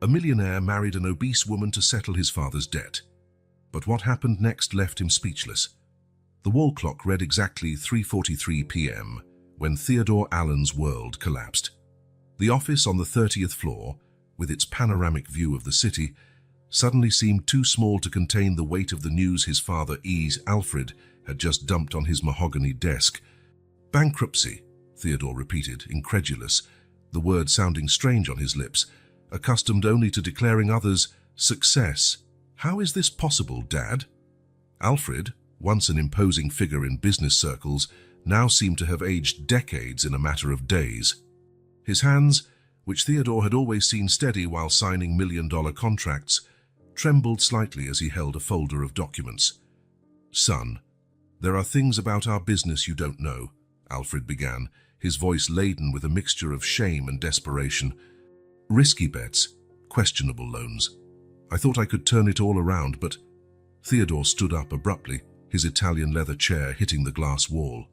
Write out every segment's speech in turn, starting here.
A millionaire married an obese woman to settle his father's debt. But what happened next left him speechless. The wall clock read exactly 3:43 p.m. when Theodore Allen's world collapsed. The office on the 30th floor, with its panoramic view of the city, suddenly seemed too small to contain the weight of the news his father, Alfred, had just dumped on his mahogany desk. "Bankruptcy," Theodore repeated, incredulous, the word sounding strange on his lips, accustomed only to declaring others' success. "How is this possible, Dad?" Alfred, once an imposing figure in business circles, now seemed to have aged decades in a matter of days. His hands, which Theodore had always seen steady while signing million-dollar contracts, trembled slightly as he held a folder of documents. "Son, there are things about our business you don't know," Alfred began, his voice laden with a mixture of shame and desperation. "Risky bets, questionable loans. I thought I could turn it all around, but—" Theodore stood up abruptly, his Italian leather chair hitting the glass wall.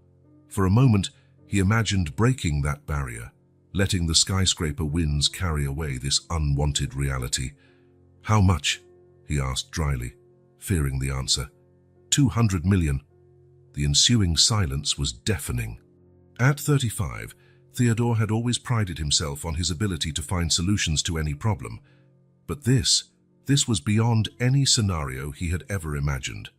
For a moment, he imagined breaking that barrier, letting the skyscraper winds carry away this unwanted reality. "How much?" he asked dryly, fearing the answer. 200 million. The ensuing silence was deafening. At 35, Theodore had always prided himself on his ability to find solutions to any problem. But this was beyond any scenario he had ever imagined.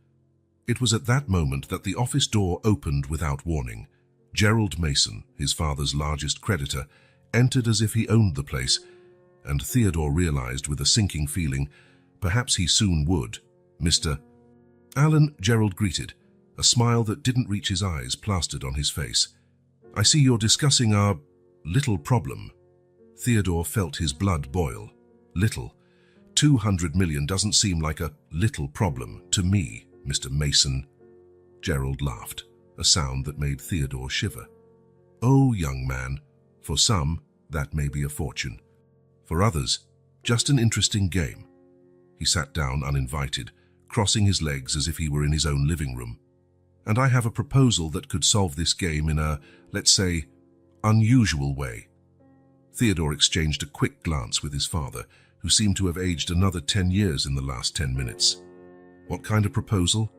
It was at that moment that the office door opened without warning. Gerald Mason, his father's largest creditor, entered as if he owned the place, and Theodore realized with a sinking feeling, perhaps he soon would. "Mr. Allen," Gerald greeted, a smile that didn't reach his eyes plastered on his face. "I see you're discussing our little problem." Theodore felt his blood boil. Little. 200 million doesn't seem like a little problem to me, Mr. Mason. Gerald laughed, a sound that made Theodore shiver. "Oh, young man, for some, that may be a fortune. For others, just an interesting game." He sat down uninvited, crossing his legs as if he were in his own living room. "And I have a proposal that could solve this game in a, let's say, unusual way." Theodore exchanged a quick glance with his father, who seemed to have aged another 10 years in the last 10 minutes. "What kind of proposal?"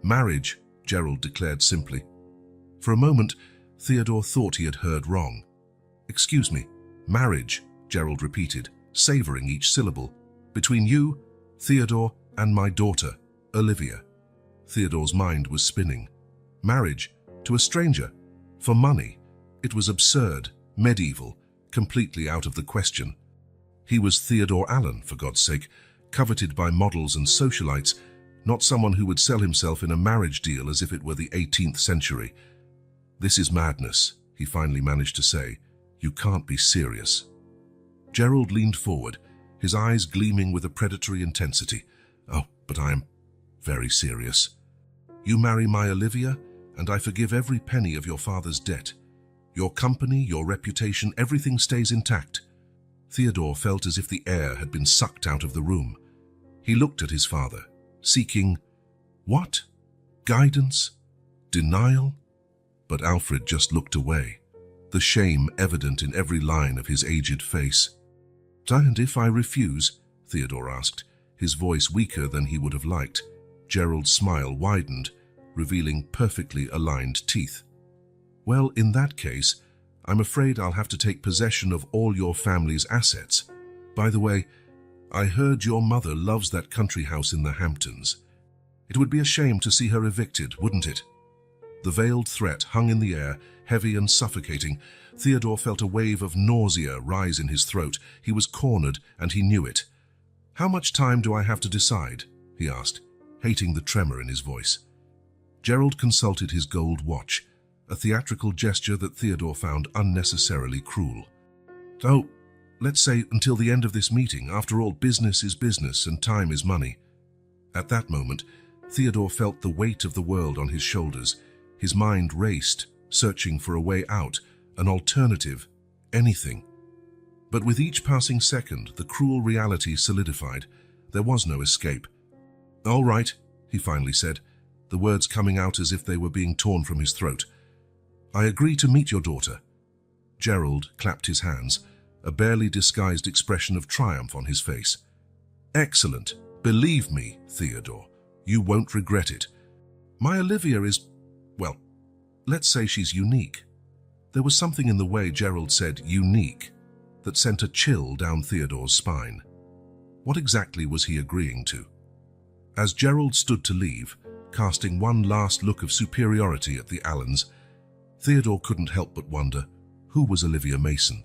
"Marriage," Gerald declared simply. For a moment, Theodore thought he had heard wrong. "Excuse me, marriage," Gerald repeated, savoring each syllable. "Between you, Theodore, and my daughter, Olivia." Theodore's mind was spinning. Marriage to a stranger? For money? It was absurd, medieval, completely out of the question. He was Theodore Allen, for God's sake, coveted by models and socialites, not someone who would sell himself in a marriage deal as if it were the 18th century. "This is madness," he finally managed to say. "You can't be serious." Gerald leaned forward, his eyes gleaming with a predatory intensity. "Oh, but I am very serious. You marry my Olivia, and I forgive every penny of your father's debt. Your company, your reputation, everything stays intact." Theodore felt as if the air had been sucked out of the room. He looked at his father, seeking what? Guidance? Denial? But Alfred just looked away, the shame evident in every line of his aged face. "And if I refuse?" Theodore asked, his voice weaker than he would have liked. Gerald's smile widened, revealing perfectly aligned teeth. "Well, in that case, I'm afraid I'll have to take possession of all your family's assets. By the way, I heard your mother loves that country house in the Hamptons. It would be a shame to see her evicted, wouldn't it?" The veiled threat hung in the air, heavy and suffocating. Theodore felt a wave of nausea rise in his throat. He was cornered, and he knew it. "How much time do I have to decide?" he asked, hating the tremor in his voice. Gerald consulted his gold watch, a theatrical gesture that Theodore found unnecessarily cruel. "Oh, let's say until the end of this meeting. After all, business is business and time is money." At that moment, Theodore felt the weight of the world on his shoulders. His mind raced, searching for a way out, an alternative, anything. But with each passing second, the cruel reality solidified. There was no escape. "All right," he finally said, the words coming out as if they were being torn from his throat. "I agree to meet your daughter." Gerald clapped his hands, a barely disguised expression of triumph on his face. "Excellent. Believe me, Theodore, you won't regret it. My Olivia is, well, let's say she's unique." There was something in the way Gerald said unique that sent a chill down Theodore's spine. What exactly was he agreeing to? As Gerald stood to leave, casting one last look of superiority at the Allens, Theodore couldn't help but wonder, who was Olivia Mason?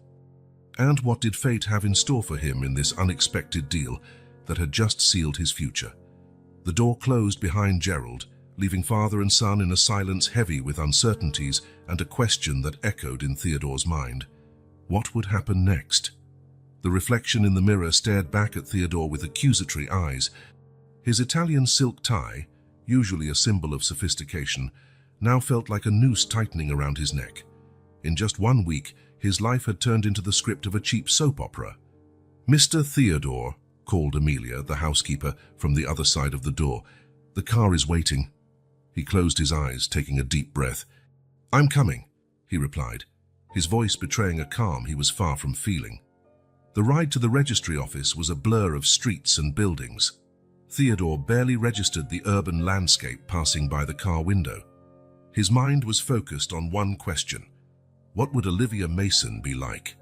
And what did fate have in store for him in this unexpected deal that had just sealed his future? The door closed behind Gerald, leaving father and son in a silence heavy with uncertainties and a question that echoed in Theodore's mind. What would happen next? The reflection in the mirror stared back at Theodore with accusatory eyes. His Italian silk tie, usually a symbol of sophistication, now felt like a noose tightening around his neck. In just 1 week, his life had turned into the script of a cheap soap opera. "Mr. Theodore," called Amelia, the housekeeper, from the other side of the door. "The car is waiting." He closed his eyes, taking a deep breath. "I'm coming," he replied, his voice betraying a calm he was far from feeling. The ride to the registry office was a blur of streets and buildings. Theodore barely registered the urban landscape passing by the car window. His mind was focused on one question. What would Olivia Mason be like?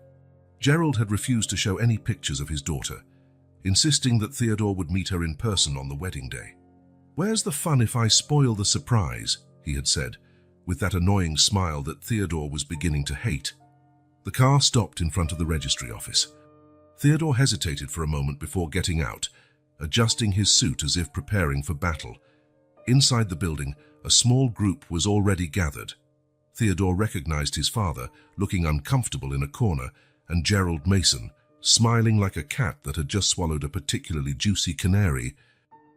Gerald had refused to show any pictures of his daughter, insisting that Theodore would meet her in person on the wedding day. "Where's the fun if I spoil the surprise?" he had said, with that annoying smile that Theodore was beginning to hate. The car stopped in front of the registry office. Theodore hesitated for a moment before getting out, adjusting his suit as if preparing for battle. Inside the building, a small group was already gathered. Theodore recognized his father, looking uncomfortable in a corner, and Gerald Mason, smiling like a cat that had just swallowed a particularly juicy canary.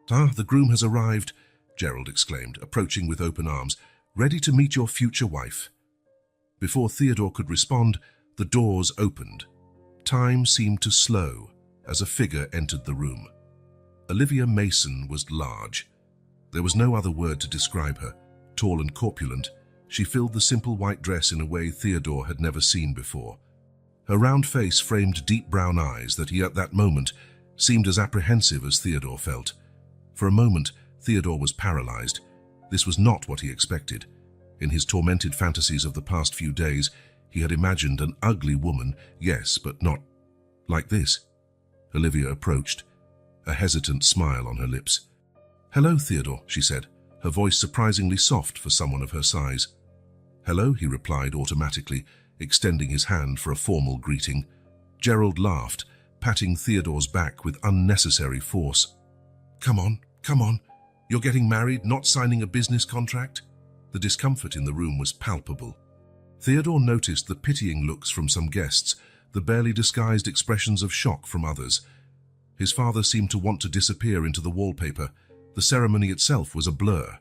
"Ah, the groom has arrived," Gerald exclaimed, approaching with open arms, "ready to meet your future wife." Before Theodore could respond, the doors opened. Time seemed to slow as a figure entered the room. Olivia Mason was large. There was no other word to describe her. Tall and corpulent, she filled the simple white dress in a way Theodore had never seen before. Her round face framed deep brown eyes that at that moment seemed as apprehensive as Theodore felt. For a moment, Theodore was paralyzed. This was not what he expected. In his tormented fantasies of the past few days, he had imagined an ugly woman, yes, but not like this. Olivia approached, a hesitant smile on her lips. "Hello, Theodore," she said, her voice surprisingly soft for someone of her size. "Hello," he replied automatically, extending his hand for a formal greeting. Gerald laughed, patting Theodore's back with unnecessary force. Come on. You're getting married, not signing a business contract?" The discomfort in the room was palpable. Theodore noticed the pitying looks from some guests, the barely disguised expressions of shock from others. His father seemed to want to disappear into the wallpaper. The ceremony itself was a blur.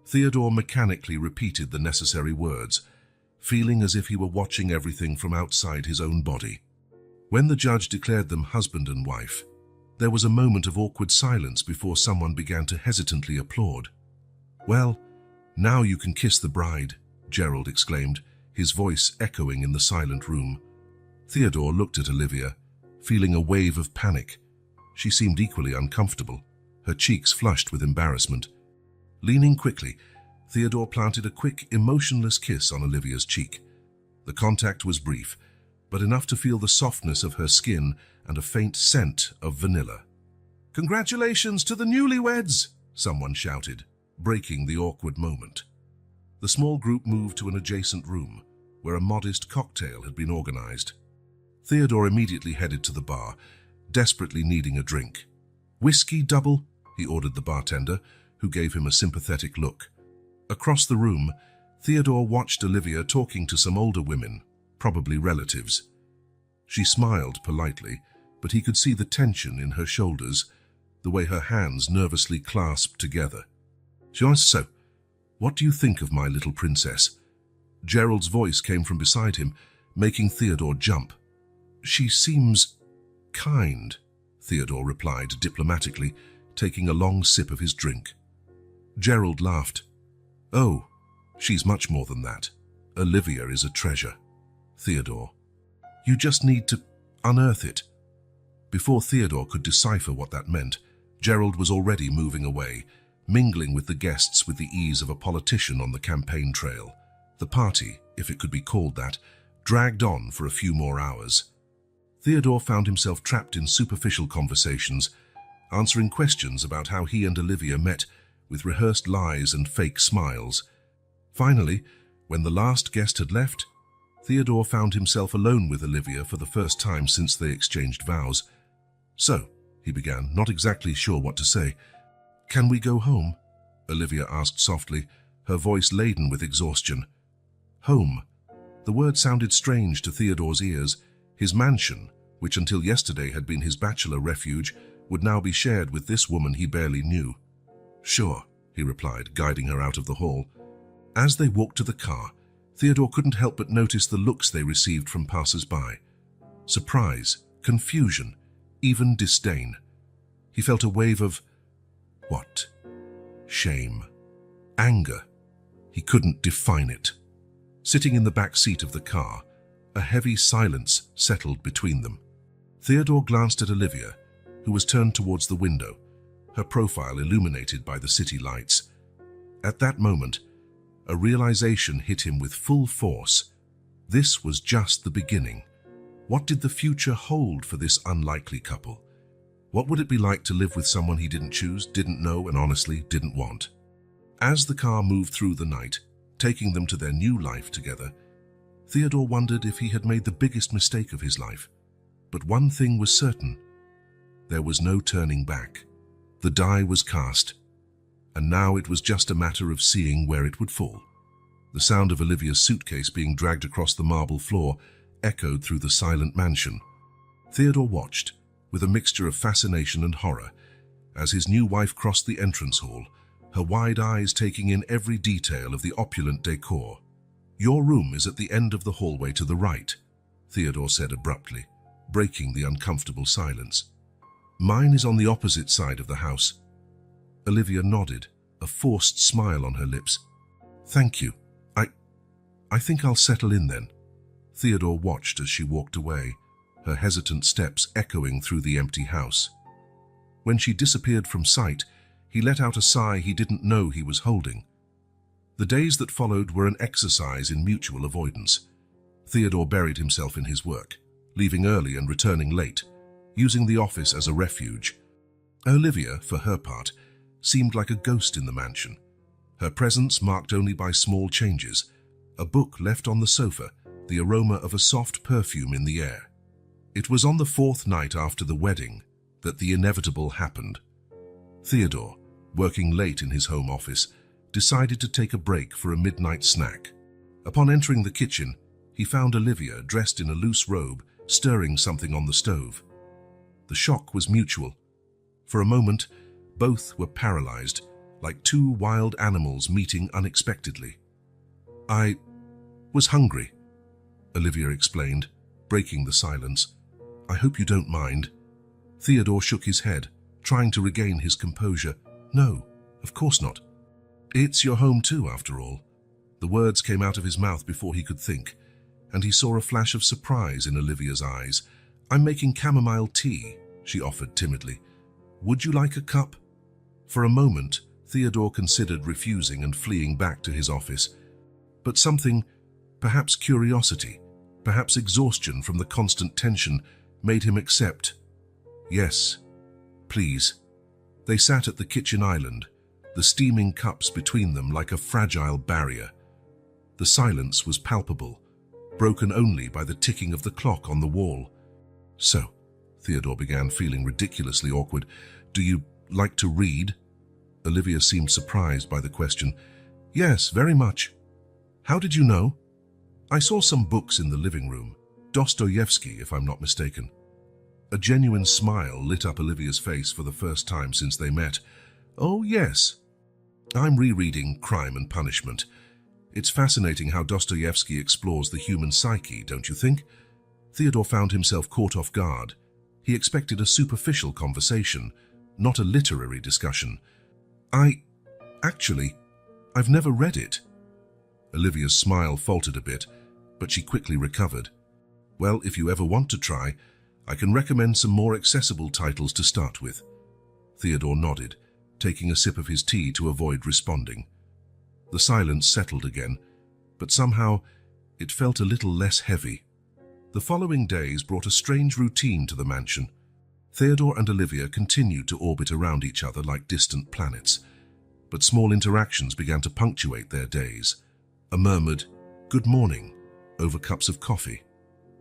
Theodore mechanically repeated the necessary words, feeling as if he were watching everything from outside his own body. When the judge declared them husband and wife, there was a moment of awkward silence before someone began to hesitantly applaud. "Well, now you can kiss the bride," Gerald exclaimed, his voice echoing in the silent room. Theodore looked at Olivia, feeling a wave of panic. She seemed equally uncomfortable, her cheeks flushed with embarrassment. Leaning quickly, Theodore planted a quick, emotionless kiss on Olivia's cheek. The contact was brief, but enough to feel the softness of her skin and a faint scent of vanilla. "Congratulations to the newlyweds!" someone shouted, breaking the awkward moment. The small group moved to an adjacent room, where a modest cocktail had been organized. Theodore immediately headed to the bar, desperately needing a drink. "Whiskey double," he ordered the bartender, who gave him a sympathetic look. Across the room, Theodore watched Olivia talking to some older women, probably relatives. She smiled politely, but he could see the tension in her shoulders, the way her hands nervously clasped together. She asked, "So, what do you think of my little princess?" Gerald's voice came from beside him, making Theodore jump. "She seems kind," Theodore replied diplomatically, taking a long sip of his drink. Gerald laughed. "Oh, she's much more than that. Olivia is a treasure." "Theodore, you just need to Unearth it. Before Theodore could decipher what that meant, Gerald was already moving away, mingling with the guests with the ease of a politician on the campaign trail. The party, if it could be called that, dragged on for a few more hours. Theodore found himself trapped in superficial conversations, answering questions about how he and Olivia met with rehearsed lies and fake smiles. Finally, when the last guest had left, Theodore found himself alone with Olivia for the first time since they exchanged vows. "So," he began, not exactly sure what to say. "Can we go home?" Olivia asked softly, her voice laden with exhaustion. Home. The word sounded strange to Theodore's ears. His mansion, which until yesterday had been his bachelor refuge, would now be shared with this woman he barely knew. "Sure," he replied, guiding her out of the hall. As they walked to the car, Theodore couldn't help but notice the looks they received from passers-by. Surprise, confusion, even disdain. He felt a wave of... what? Shame. Anger. He couldn't define it. Sitting in the back seat of the car, a heavy silence settled between them. Theodore glanced at Olivia, who was turned towards the window, her profile illuminated by the city lights. At that moment, a realization hit him with full force. This was just the beginning. What did the future hold for this unlikely couple? What would it be like to live with someone he didn't choose, didn't know, and honestly didn't want? As the car moved through the night, taking them to their new life together, Theodore wondered if he had made the biggest mistake of his life. But one thing was certain. There was no turning back. The die was cast, and now it was just a matter of seeing where it would fall. The sound of Olivia's suitcase being dragged across the marble floor echoed through the silent mansion. Theodore watched, with a mixture of fascination and horror, as his new wife crossed the entrance hall, her wide eyes taking in every detail of the opulent decor. "Your room is at the end of the hallway to the right," Theodore said abruptly, breaking the uncomfortable silence. "Mine is on the opposite side of the house." Olivia nodded, a forced smile on her lips. "Thank you. I think I'll settle in then." Theodore watched as she walked away, her hesitant steps echoing through the empty house. When she disappeared from sight, he let out a sigh he didn't know he was holding. The days that followed were an exercise in mutual avoidance. Theodore buried himself in his work, leaving early and returning late, using the office as a refuge. Olivia, for her part, seemed like a ghost in the mansion, her presence marked only by small changes, a book left on the sofa, the aroma of a soft perfume in the air. It was on the fourth night after the wedding that the inevitable happened. Theodore, working late in his home office, decided to take a break for a midnight snack. Upon entering the kitchen, he found Olivia dressed in a loose robe, stirring something on the stove. The shock was mutual. For a moment, both were paralyzed, like two wild animals meeting unexpectedly. "I was hungry," Olivia explained, breaking the silence. "I hope you don't mind." Theodore shook his head, trying to regain his composure. "No, of course not. It's your home too, after all." The words came out of his mouth before he could think, and he saw a flash of surprise in Olivia's eyes. "I'm making chamomile tea," she offered timidly. "Would you like a cup?" For a moment, Theodore considered refusing and fleeing back to his office. But something, perhaps curiosity, perhaps exhaustion from the constant tension, made him accept. "Yes, please." They sat at the kitchen island, the steaming cups between them like a fragile barrier. The silence was palpable, broken only by the ticking of the clock on the wall. "So," Theodore began, feeling ridiculously awkward, "do you like to read?" Olivia seemed surprised by the question. "Yes, very much." "How did you know?" "I saw some books in the living room. Dostoevsky, if I'm not mistaken." A genuine smile lit up Olivia's face for the first time since they met. "Oh, yes. I'm rereading Crime and Punishment. It's fascinating how Dostoevsky explores the human psyche, don't you think?" Theodore found himself caught off guard. He expected a superficial conversation, not a literary discussion. Actually, I've never read it." Olivia's smile faltered a bit, but she quickly recovered. "Well, if you ever want to try, I can recommend some more accessible titles to start with. Theodore nodded, taking a sip of his tea to avoid responding. The silence settled again, but somehow it felt a little less heavy. The following days brought a strange routine to the mansion. Theodore and Olivia continued to orbit around each other like distant planets, but small interactions began to punctuate their days. A murmured, "Good morning," over cups of coffee.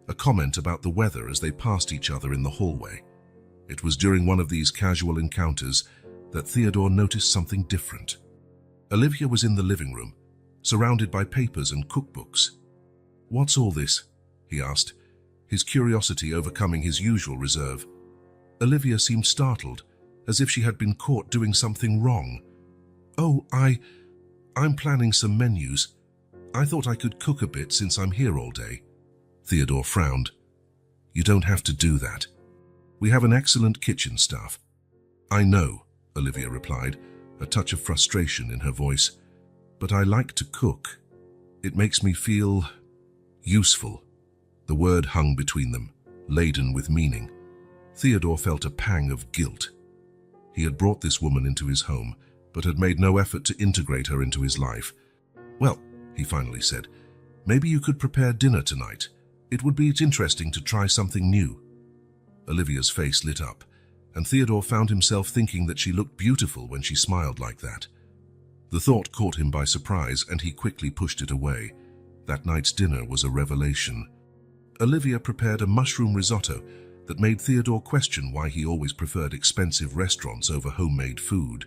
A comment about the weather as they passed each other in the hallway. It was during one of these casual encounters that Theodore noticed something different. Olivia was in the living room, surrounded by papers and cookbooks. "What's all this?" he asked, his curiosity overcoming his usual reserve. Olivia seemed startled, as if she had been caught doing something wrong. "Oh, I'm planning some menus. I thought I could cook a bit since I'm here all day." Theodore frowned. "You don't have to do that. We have an excellent kitchen staff." "I know," Olivia replied, a touch of frustration in her voice. "But I like to cook. It makes me feel useful." The word hung between them, laden with meaning. Theodore felt a pang of guilt. He had brought this woman into his home, but had made no effort to integrate her into his life. "Well," he finally said, "maybe you could prepare dinner tonight. It would be interesting to try something new." Olivia's face lit up, and Theodore found himself thinking that she looked beautiful when she smiled like that. The thought caught him by surprise, and he quickly pushed it away. That night's dinner was a revelation. Olivia prepared a mushroom risotto that made Theodore question why he always preferred expensive restaurants over homemade food.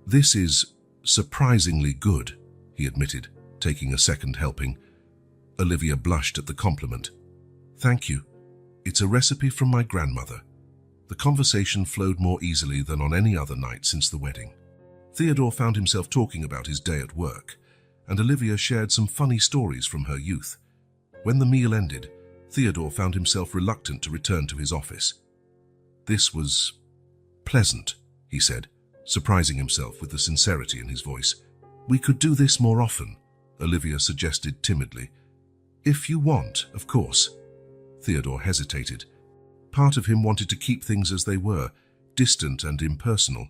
"This is surprisingly good," he admitted, taking a second helping. Olivia blushed at the compliment. "Thank you. It's a recipe from my grandmother." The conversation flowed more easily than on any other night since the wedding. Theodore found himself talking about his day at work, and Olivia shared some funny stories from her youth. When the meal ended, Theodore found himself reluctant to return to his office. "This was pleasant," he said, surprising himself with the sincerity in his voice. "We could do this more often," Olivia suggested timidly. "If you want, of course." Theodore hesitated. Part of him wanted to keep things as they were, distant and impersonal.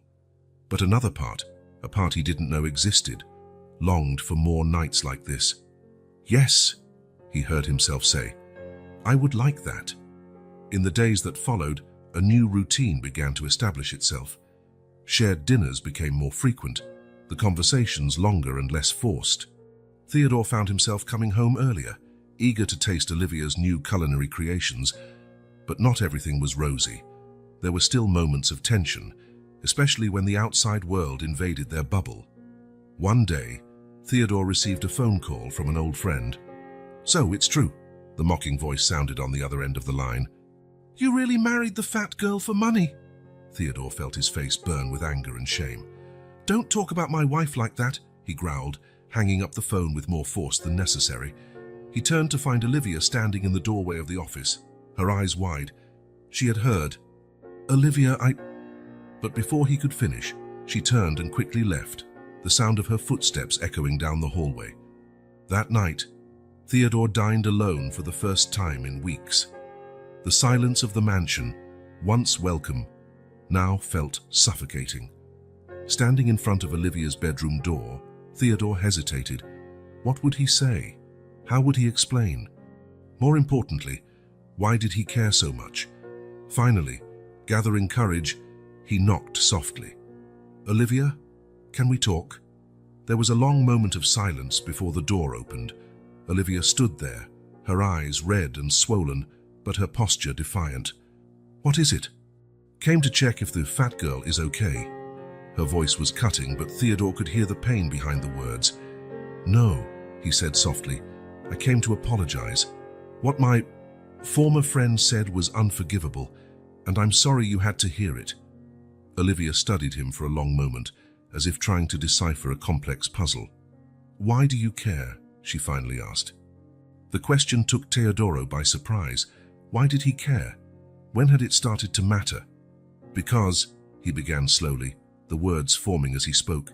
But another part, a part he didn't know existed, longed for more nights like this. "Yes," he heard himself say. "I would like that." In the days that followed, a new routine began to establish itself. Shared dinners became more frequent, the conversations longer and less forced. Theodore found himself coming home earlier, eager to taste Olivia's new culinary creations. But not everything was rosy. There were still moments of tension, especially when the outside world invaded their bubble. One day, Theodore received a phone call from an old friend. "So, it's true," the mocking voice sounded on the other end of the line. "You really married the fat girl for money?" Theodore felt his face burn with anger and shame. "Don't talk about my wife like that," he growled, hanging up the phone with more force than necessary. He turned to find Olivia standing in the doorway of the office, her eyes wide. She had heard. "Olivia, But before he could finish, she turned and quickly left, the sound of her footsteps echoing down the hallway. That night, Theodore dined alone for the first time in weeks. The silence of the mansion, once welcome, now felt suffocating. Standing in front of Olivia's bedroom door, Theodore hesitated. What would he say? How would he explain? More importantly, why did he care so much? Finally, gathering courage, he knocked softly. "Olivia, can we talk?" There was a long moment of silence before the door opened. Olivia stood there, her eyes red and swollen, but her posture defiant. "What is it?" "Came to check if the fat girl is okay." Her voice was cutting, but Theodore could hear the pain behind the words. "No," he said softly. "I came to apologize. What my former friend said was unforgivable, and I'm sorry you had to hear it." Olivia studied him for a long moment, as if trying to decipher a complex puzzle. "Why do you care?" she finally asked. The question took Teodoro by surprise. Why did he care? When had it started to matter? "Because," he began slowly, the words forming as he spoke,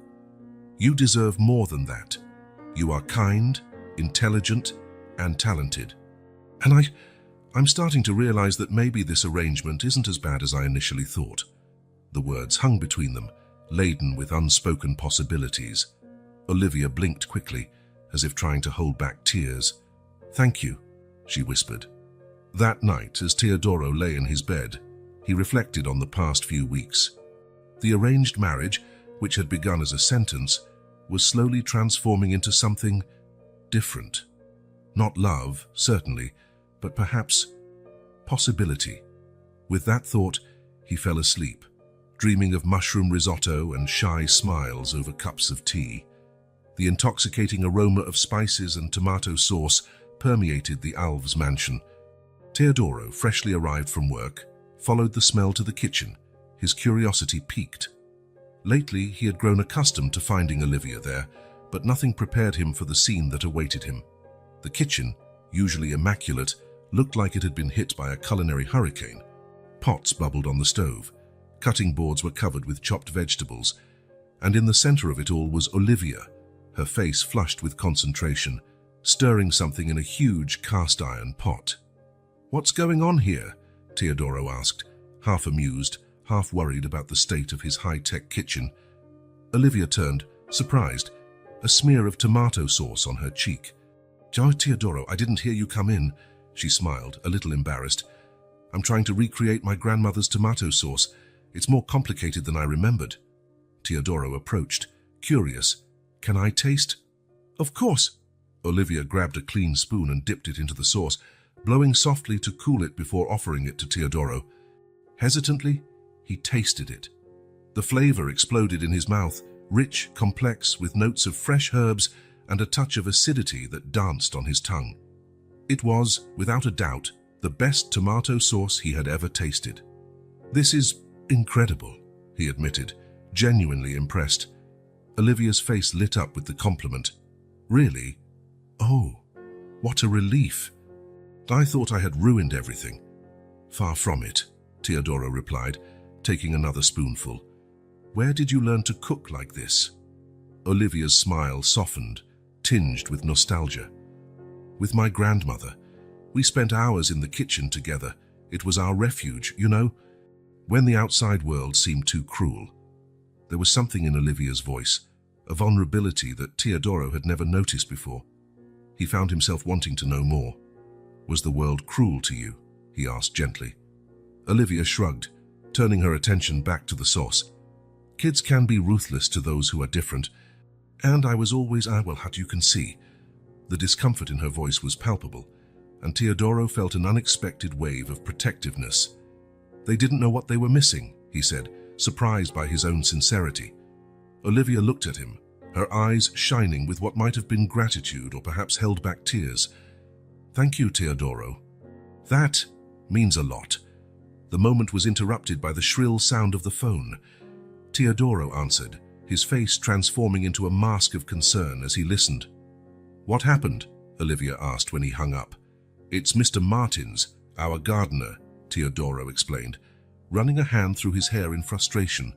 "you deserve more than that. You are kind, intelligent, and talented. And I'm starting to realize that maybe this arrangement isn't as bad as I initially thought. The words hung between them, laden with unspoken possibilities. Olivia blinked quickly, as if trying to hold back tears. "Thank you," she whispered. That night, as Teodoro lay in his bed, he reflected on the past few weeks. The arranged marriage, which had begun as a sentence, was slowly transforming into something different. Not love, certainly, but perhaps possibility. With that thought, he fell asleep, dreaming of mushroom risotto and shy smiles over cups of tea. The intoxicating aroma of spices and tomato sauce permeated the Alves mansion. Teodoro, freshly arrived from work, followed the smell to the kitchen, his curiosity piqued. Lately, he had grown accustomed to finding Olivia there, but nothing prepared him for the scene that awaited him. The kitchen, usually immaculate, looked like it had been hit by a culinary hurricane. Pots bubbled on the stove, cutting boards were covered with chopped vegetables, and in the center of it all was Olivia, her face flushed with concentration, stirring something in a huge cast-iron pot. "What's going on here?" Teodoro asked, half amused, half worried about the state of his high-tech kitchen. Olivia turned, surprised, a smear of tomato sauce on her cheek. "Joe, Teodoro, I didn't hear you come in," she smiled, a little embarrassed. "I'm trying to recreate my grandmother's tomato sauce. It's more complicated than I remembered." Teodoro approached, curious. "Can I taste?" "Of course." Olivia grabbed a clean spoon and dipped it into the sauce, blowing softly to cool it before offering it to Teodoro. Hesitantly, he tasted it. The flavor exploded in his mouth, rich, complex, with notes of fresh herbs and a touch of acidity that danced on his tongue. It was, without a doubt, the best tomato sauce he had ever tasted. "This is incredible," he admitted, genuinely impressed. Olivia's face lit up with the compliment. "Really? Oh, what a relief. I thought I had ruined everything." "Far from it," Teodoro replied, taking another spoonful. "Where did you learn to cook like this?" Olivia's smile softened, tinged with nostalgia. "With my grandmother. We spent hours in the kitchen together. It was our refuge, you know, when the outside world seemed too cruel." There was something in Olivia's voice, a vulnerability that Teodoro had never noticed before. He found himself wanting to know more. "Was the world cruel to you?" he asked gently. Olivia shrugged, turning her attention back to the sauce. "Kids can be ruthless to those who are different, and I was always, well, you can see." The discomfort in her voice was palpable, and Teodoro felt an unexpected wave of protectiveness. "They didn't know what they were missing," he said, surprised by his own sincerity. Olivia looked at him, her eyes shining with what might have been gratitude or perhaps held back tears. "Thank you, Teodoro. That means a lot." The moment was interrupted by the shrill sound of the phone. Teodoro answered, his face transforming into a mask of concern as he listened. "What happened?" Olivia asked when he hung up. "It's Mr. Martins, our gardener," Teodoro explained, running a hand through his hair in frustration.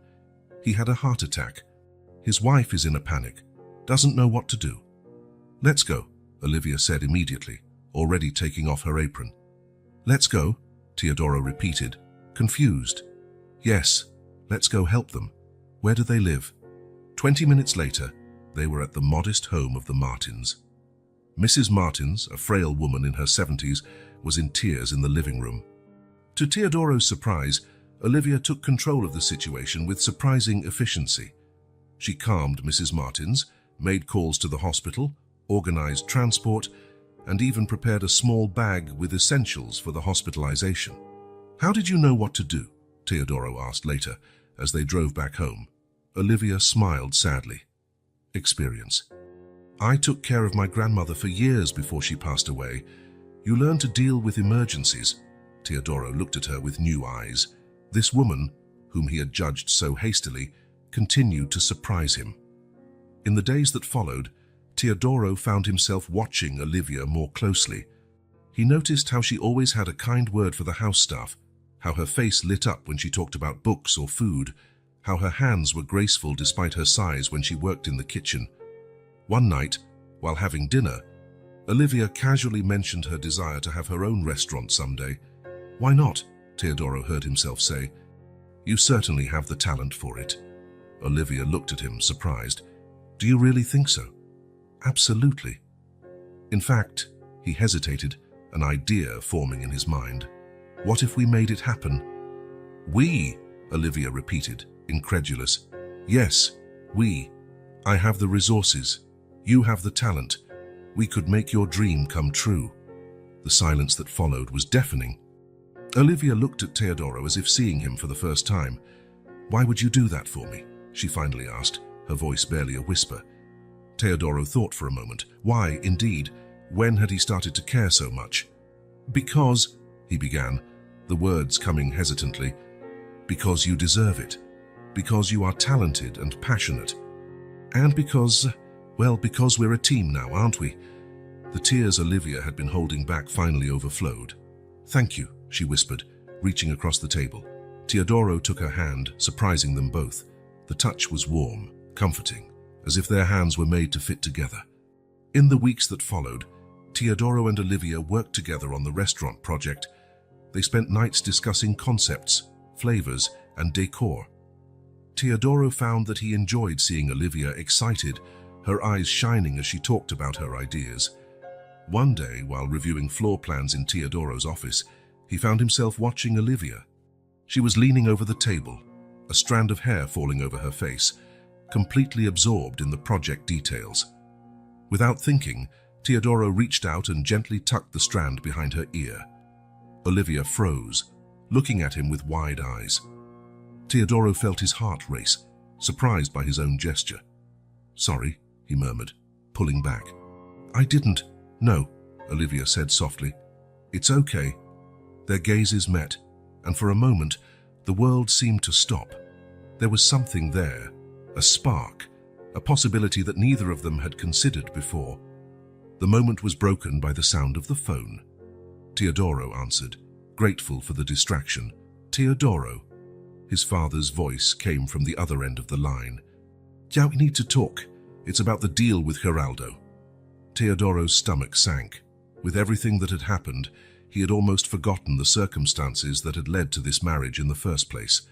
"He had a heart attack. His wife is in a panic, doesn't know what to do." "Let's go," Olivia said immediately, already taking off her apron. "Let's go," Teodoro repeated, confused. "Yes, let's go help them. Where do they live?" 20 minutes later, they were at the modest home of the Martins. Mrs. Martins, a frail woman in her 70s, was in tears in the living room. To Teodoro's surprise, Olivia took control of the situation with surprising efficiency. She calmed Mrs. Martins, made calls to the hospital, organized transport, and even prepared a small bag with essentials for the hospitalization. "How did you know what to do?" Teodoro asked later, as they drove back home. Olivia smiled sadly. "Experience. I took care of my grandmother for years before she passed away. You learn to deal with emergencies." Teodoro looked at her with new eyes. This woman, whom he had judged so hastily, continued to surprise him. In the days that followed, Teodoro found himself watching Olivia more closely. He noticed how she always had a kind word for the house staff, how her face lit up when she talked about books or food, how her hands were graceful despite her size when she worked in the kitchen. One night, while having dinner, Olivia casually mentioned her desire to have her own restaurant someday. Why not? Teodoro heard himself say. You certainly have the talent for it. Olivia looked at him, surprised. Do you really think so? Absolutely. In fact, he hesitated, an idea forming in his mind. What if we made it happen? We, Olivia repeated, incredulous. Yes, we. I have the resources. You have the talent. We could make your dream come true. The silence that followed was deafening. Olivia looked at Teodoro as if seeing him for the first time. Why would you do that for me? She finally asked, her voice barely a whisper. Teodoro thought for a moment. Why, indeed? When had he started to care so much? Because, he began, the words coming hesitantly. Because you deserve it. Because you are talented and passionate. And because we're a team now, aren't we? The tears Olivia had been holding back finally overflowed. Thank you, she whispered, reaching across the table. Teodoro took her hand, surprising them both. The touch was warm, comforting, as if their hands were made to fit together. In the weeks that followed, Teodoro and Olivia worked together on the restaurant project. They spent nights discussing concepts, flavors, and decor. Teodoro found that he enjoyed seeing Olivia excited, her eyes shining as she talked about her ideas. One day, while reviewing floor plans in Teodoro's office, he found himself watching Olivia. She was leaning over the table, a strand of hair falling over her face, completely absorbed in the project details. Without thinking, Teodoro reached out and gently tucked the strand behind her ear. Olivia froze, looking at him with wide eyes. Teodoro felt his heart race, surprised by his own gesture. Sorry, he murmured, pulling back. I didn't. No, Olivia said softly. It's okay. Their gazes met, and for a moment, the world seemed to stop. There was something there, a spark, a possibility that neither of them had considered before. The moment was broken by the sound of the phone. Teodoro answered, grateful for the distraction. Teodoro. His father's voice came from the other end of the line. Yeah, we need to talk. It's about the deal with Geraldo. Teodoro's stomach sank. With everything that had happened, he had almost forgotten the circumstances that had led to this marriage in the first place.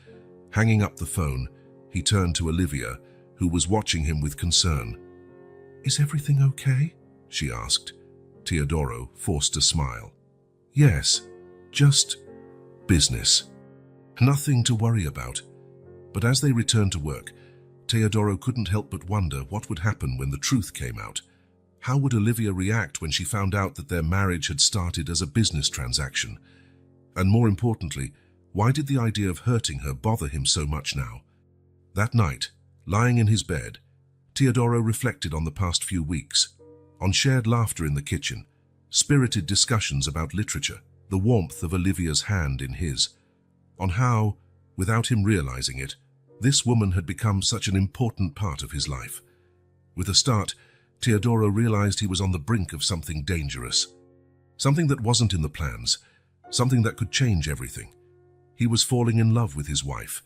Hanging up the phone, he turned to Olivia, who was watching him with concern. Is everything okay? She asked. Teodoro forced a smile. Yes, just business. Nothing to worry about. But as they returned to work, Teodoro couldn't help but wonder what would happen when the truth came out. How would Olivia react when she found out that their marriage had started as a business transaction? And more importantly, why did the idea of hurting her bother him so much now? That night, lying in his bed, Teodoro reflected on the past few weeks, on shared laughter in the kitchen, spirited discussions about literature, the warmth of Olivia's hand in his, on how, without him realizing it, this woman had become such an important part of his life. With a start, Teodoro realized he was on the brink of something dangerous. Something that wasn't in the plans, something that could change everything. He was falling in love with his wife.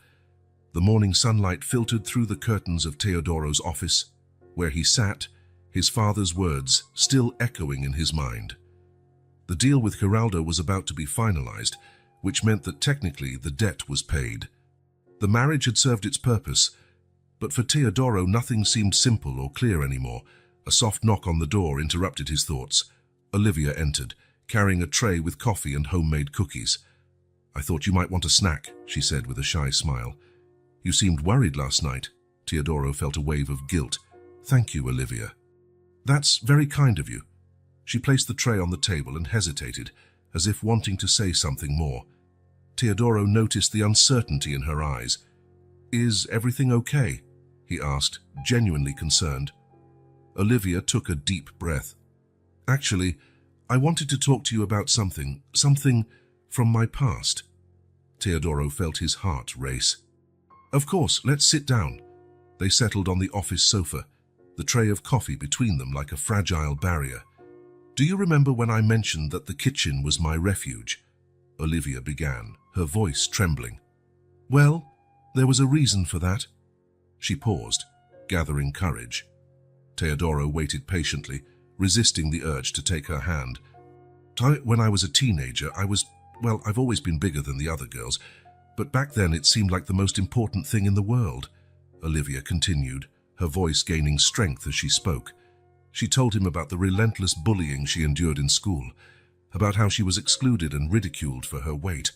The morning sunlight filtered through the curtains of Teodoro's office, where he sat, his father's words still echoing in his mind. The deal with Geraldo was about to be finalized, which meant that technically the debt was paid. The marriage had served its purpose, but for Teodoro nothing seemed simple or clear anymore. A soft knock on the door interrupted his thoughts. Olivia entered, carrying a tray with coffee and homemade cookies. I thought you might want a snack, she said with a shy smile. You seemed worried last night. Teodoro felt a wave of guilt. Thank you, Olivia. That's very kind of you. She placed the tray on the table and hesitated, as if wanting to say something more. Teodoro noticed the uncertainty in her eyes. Is everything okay? He asked, genuinely concerned. Olivia took a deep breath. Actually, I wanted to talk to you about something from my past. Teodoro felt his heart race. Of course, let's sit down. They settled on the office sofa, the tray of coffee between them like a fragile barrier. Do you remember when I mentioned that the kitchen was my refuge? Olivia began, her voice trembling. Well, there was a reason for that. She paused, gathering courage. Teodoro waited patiently, resisting the urge to take her hand. When I was a teenager, I've always been bigger than the other girls, but back then it seemed like the most important thing in the world, Olivia continued, her voice gaining strength as she spoke. She told him about the relentless bullying she endured in school, about how she was excluded and ridiculed for her weight.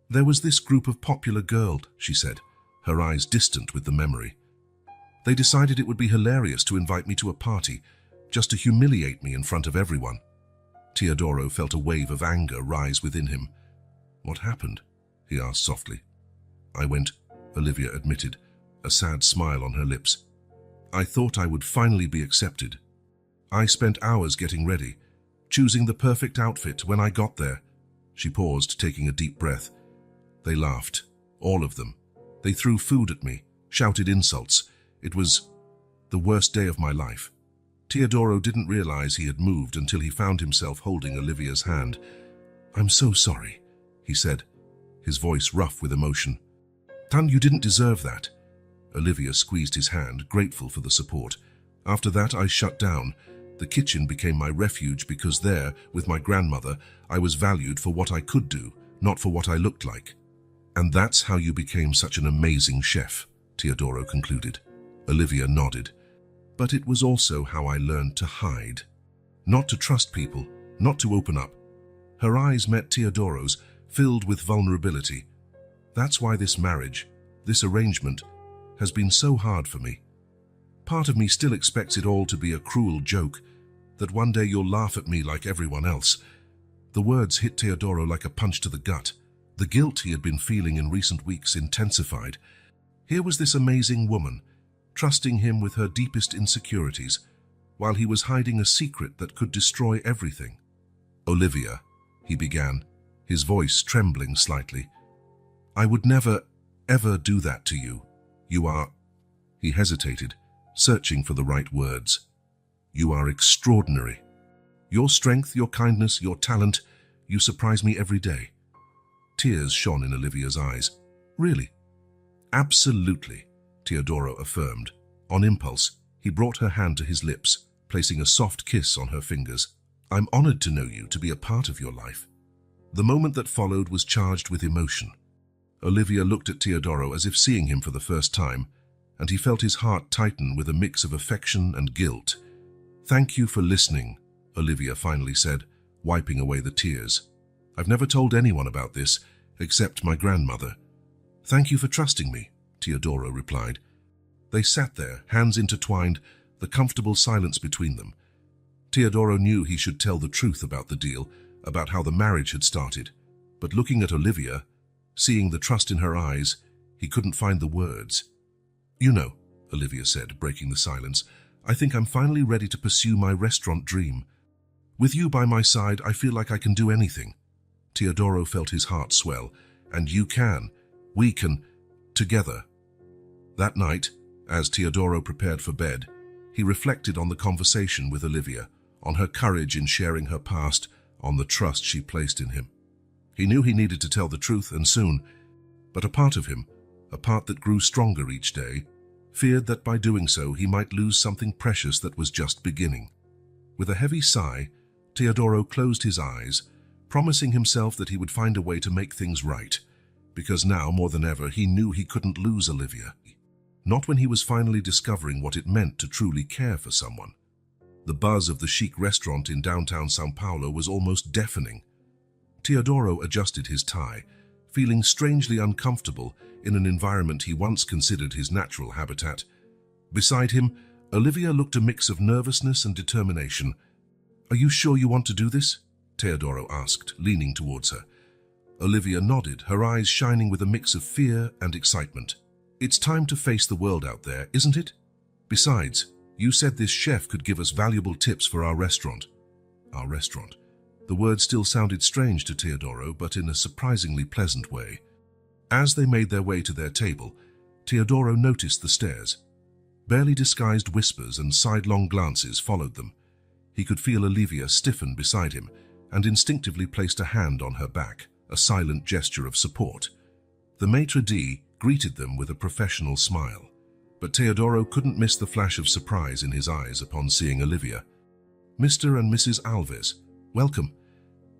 There was this group of popular girls, she said, her eyes distant with the memory. They decided it would be hilarious to invite me to a party, just to humiliate me in front of everyone. Teodoro felt a wave of anger rise within him. What happened? He asked softly. I went, Olivia admitted, a sad smile on her lips. I thought I would finally be accepted. I spent hours getting ready, choosing the perfect outfit. When I got there, she paused, taking a deep breath. They laughed, all of them. They threw food at me, shouted insults. It was the worst day of my life. Teodoro didn't realize he had moved until he found himself holding Olivia's hand. I'm so sorry, he said, his voice rough with emotion. Tan, you didn't deserve that. Olivia squeezed his hand, grateful for the support. After that, I shut down. The kitchen became my refuge because there, with my grandmother, I was valued for what I could do, not for what I looked like. And that's how you became such an amazing chef, Teodoro concluded. Olivia nodded. But it was also how I learned to hide. Not to trust people, not to open up. Her eyes met Teodoro's, filled with vulnerability. That's why this marriage, this arrangement, has been so hard for me. Part of me still expects it all to be a cruel joke, that one day you'll laugh at me like everyone else. The words hit Teodoro like a punch to the gut. The guilt he had been feeling in recent weeks intensified. Here was this amazing woman, trusting him with her deepest insecurities, while he was hiding a secret that could destroy everything. Olivia, he began, his voice trembling slightly. I would never, ever do that to you. You are... He hesitated, searching for the right words. You are extraordinary. Your strength, your kindness, your talent, you surprise me every day. Tears shone in Olivia's eyes. Really? Absolutely, Teodoro affirmed. On impulse, he brought her hand to his lips, placing a soft kiss on her fingers. I'm honored to know you, to be a part of your life. The moment that followed was charged with emotion. Olivia looked at Teodoro as if seeing him for the first time, and he felt his heart tighten with a mix of affection and guilt. Thank you for listening, Olivia finally said, wiping away the tears. I've never told anyone about this, except my grandmother. Thank you for trusting me, Teodoro replied. They sat there, hands intertwined, the comfortable silence between them. Teodoro knew he should tell the truth about the deal, about how the marriage had started. But looking at Olivia, seeing the trust in her eyes, he couldn't find the words. You know, Olivia said, breaking the silence, I think I'm finally ready to pursue my restaurant dream. With you by my side, I feel like I can do anything. Teodoro felt his heart swell. And you can. We can. Together. That night, as Teodoro prepared for bed, he reflected on the conversation with Olivia, on her courage in sharing her past, on the trust she placed in him. He knew he needed to tell the truth, and soon, but a part of him, a part that grew stronger each day, feared that by doing so he might lose something precious that was just beginning. With a heavy sigh, Teodoro closed his eyes, promising himself that he would find a way to make things right, because now, more than ever, he knew he couldn't lose Olivia. Not when he was finally discovering what it meant to truly care for someone. The buzz of the chic restaurant in downtown São Paulo was almost deafening. Teodoro adjusted his tie, feeling strangely uncomfortable in an environment he once considered his natural habitat. Beside him, Olivia looked a mix of nervousness and determination. Are you sure you want to do this? Teodoro asked, leaning towards her. Olivia nodded, her eyes shining with a mix of fear and excitement. It's time to face the world out there, isn't it? Besides, you said this chef could give us valuable tips for our restaurant. Our restaurant. The word still sounded strange to Teodoro, but in a surprisingly pleasant way. As they made their way to their table, Teodoro noticed the stares. Barely disguised whispers and sidelong glances followed them. He could feel Olivia stiffen beside him and instinctively placed a hand on her back, a silent gesture of support. The maitre d' greeted them with a professional smile, but Teodoro couldn't miss the flash of surprise in his eyes upon seeing Olivia. Mr. and Mrs. Alves, welcome.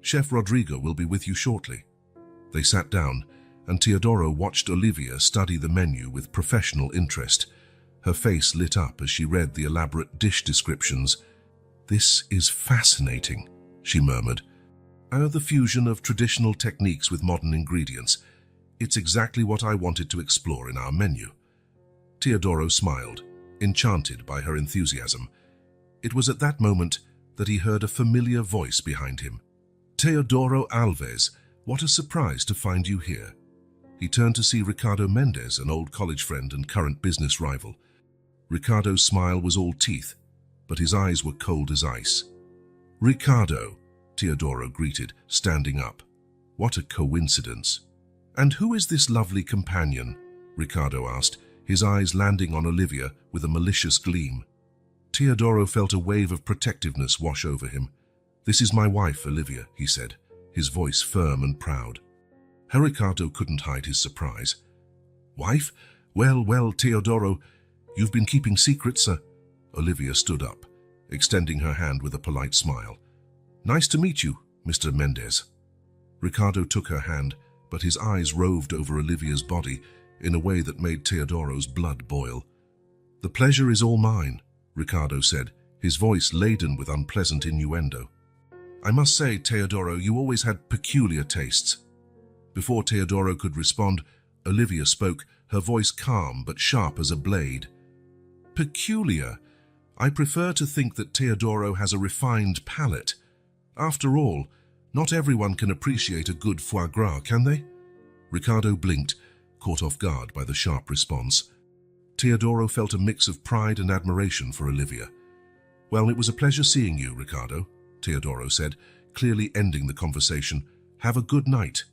Chef Rodrigo will be with you shortly. They sat down, and Teodoro watched Olivia study the menu with professional interest. Her face lit up as she read the elaborate dish descriptions. "This is fascinating," she murmured. "The fusion of traditional techniques with modern ingredients. It's exactly what I wanted to explore in our menu." Teodoro smiled, enchanted by her enthusiasm. It was at that moment that he heard a familiar voice behind him. "Teodoro Alves, what a surprise to find you here." He turned to see Ricardo Mendez, an old college friend and current business rival. Ricardo's smile was all teeth, but his eyes were cold as ice. "Ricardo," Teodoro greeted, standing up. "What a coincidence." "And who is this lovely companion?" Ricardo asked, his eyes landing on Olivia with a malicious gleam. Teodoro felt a wave of protectiveness wash over him. "This is my wife, Olivia," he said, his voice firm and proud. Ricardo couldn't hide his surprise. "Wife? Well, Teodoro, you've been keeping secrets, Olivia stood up, extending her hand with a polite smile. "Nice to meet you, Mr. Mendez." Ricardo took her hand, but his eyes roved over Olivia's body in a way that made Teodoro's blood boil. "The pleasure is all mine," Ricardo said, his voice laden with unpleasant innuendo. "I must say, Teodoro, you always had peculiar tastes." Before Teodoro could respond, Olivia spoke, her voice calm but sharp as a blade. "Peculiar? I prefer to think that Teodoro has a refined palate. After all, not everyone can appreciate a good foie gras, can they?" Ricardo blinked, caught off guard by the sharp response. Teodoro felt a mix of pride and admiration for Olivia. "Well, it was a pleasure seeing you, Ricardo," Teodoro said, clearly ending the conversation. "Have a good night."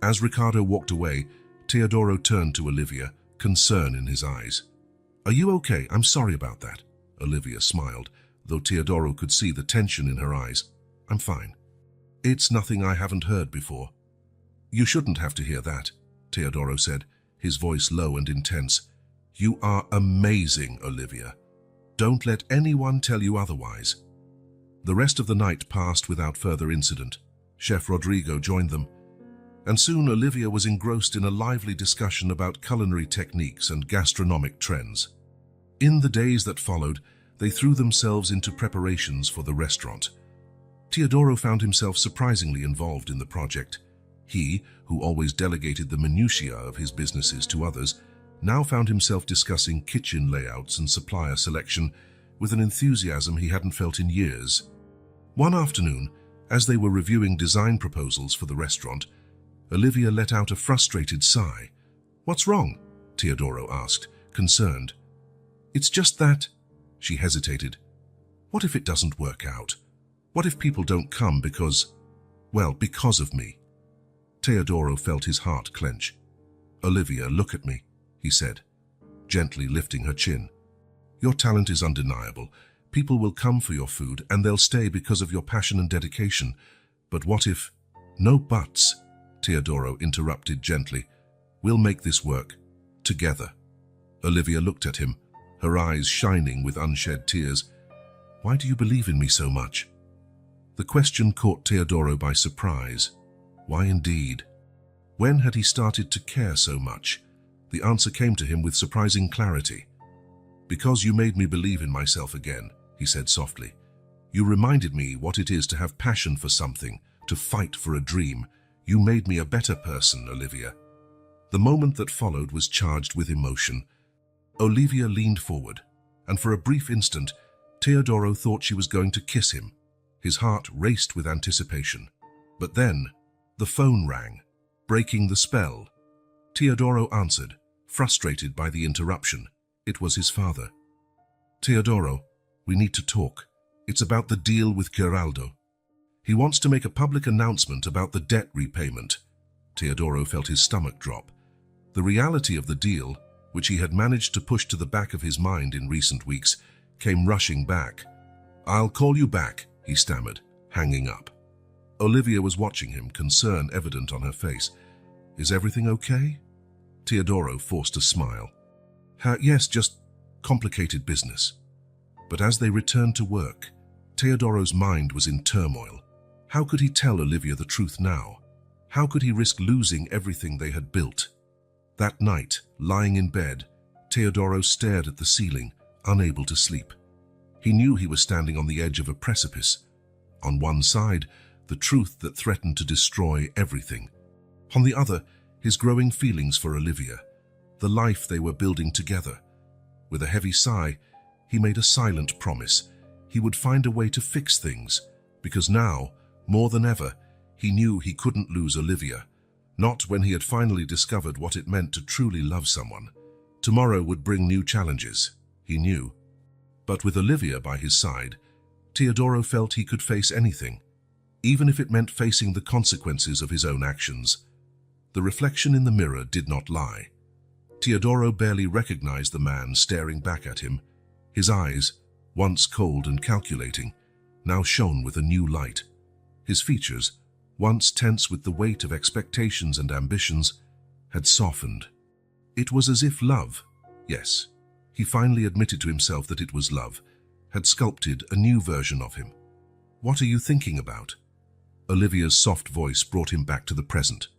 As Ricardo walked away, Teodoro turned to Olivia, concern in his eyes. "Are you okay? I'm sorry about that." Olivia smiled, though Teodoro could see the tension in her eyes. "I'm fine." "It's nothing I haven't heard before." "You shouldn't have to hear that," Teodoro said, his voice low and intense. "You are amazing, Olivia. Don't let anyone tell you otherwise." The rest of the night passed without further incident. Chef Rodrigo joined them, and soon Olivia was engrossed in a lively discussion about culinary techniques and gastronomic trends. In the days that followed, they threw themselves into preparations for the restaurant. Teodoro found himself surprisingly involved in the project. He, who always delegated the minutiae of his businesses to others, now found himself discussing kitchen layouts and supplier selection with an enthusiasm he hadn't felt in years. One afternoon, as they were reviewing design proposals for the restaurant, Olivia let out a frustrated sigh. "What's wrong?" Teodoro asked, concerned. "It's just that..." She hesitated. "What if it doesn't work out? What if people don't come because of me?" Teodoro felt his heart clench. "Olivia, look at me," he said, gently lifting her chin. "Your talent is undeniable. People will come for your food and they'll stay because of your passion and dedication. But what if..." "No buts," Teodoro interrupted gently. "We'll make this work. Together." Olivia looked at him, her eyes shining with unshed tears. "Why do you believe in me so much?" The question caught Teodoro by surprise. Why indeed? When had he started to care so much? The answer came to him with surprising clarity. "Because you made me believe in myself again," he said softly. "You reminded me what it is to have passion for something, to fight for a dream. You made me a better person, Olivia." The moment that followed was charged with emotion. Olivia leaned forward, and for a brief instant, Teodoro thought she was going to kiss him. His heart raced with anticipation. But then, the phone rang, breaking the spell. Teodoro answered, frustrated by the interruption. It was his father. "Teodoro, we need to talk. It's about the deal with Geraldo. He wants to make a public announcement about the debt repayment." Teodoro felt his stomach drop. The reality of the deal, which he had managed to push to the back of his mind in recent weeks, came rushing back. "I'll call you back," he stammered, hanging up. Olivia was watching him, concern evident on her face. "Is everything okay?" Teodoro forced a smile. "Yes, just complicated business." But as they returned to work, Teodoro's mind was in turmoil. How could he tell Olivia the truth now? How could he risk losing everything they had built? That night, lying in bed, Teodoro stared at the ceiling, unable to sleep. He knew he was standing on the edge of a precipice. On one side, the truth that threatened to destroy everything. On the other, his growing feelings for Olivia, the life they were building together. With a heavy sigh, he made a silent promise. He would find a way to fix things, because now, more than ever, he knew he couldn't lose Olivia. Not when he had finally discovered what it meant to truly love someone. Tomorrow would bring new challenges, he knew. But with Olivia by his side, Teodoro felt he could face anything, even if it meant facing the consequences of his own actions. The reflection in the mirror did not lie. Teodoro barely recognized the man staring back at him. His eyes, once cold and calculating, now shone with a new light. His features, once tense with the weight of expectations and ambitions, had softened. It was as if love, yes, he finally admitted to himself that it was love, had sculpted a new version of him. "What are you thinking about?" Olivia's soft voice brought him back to the present.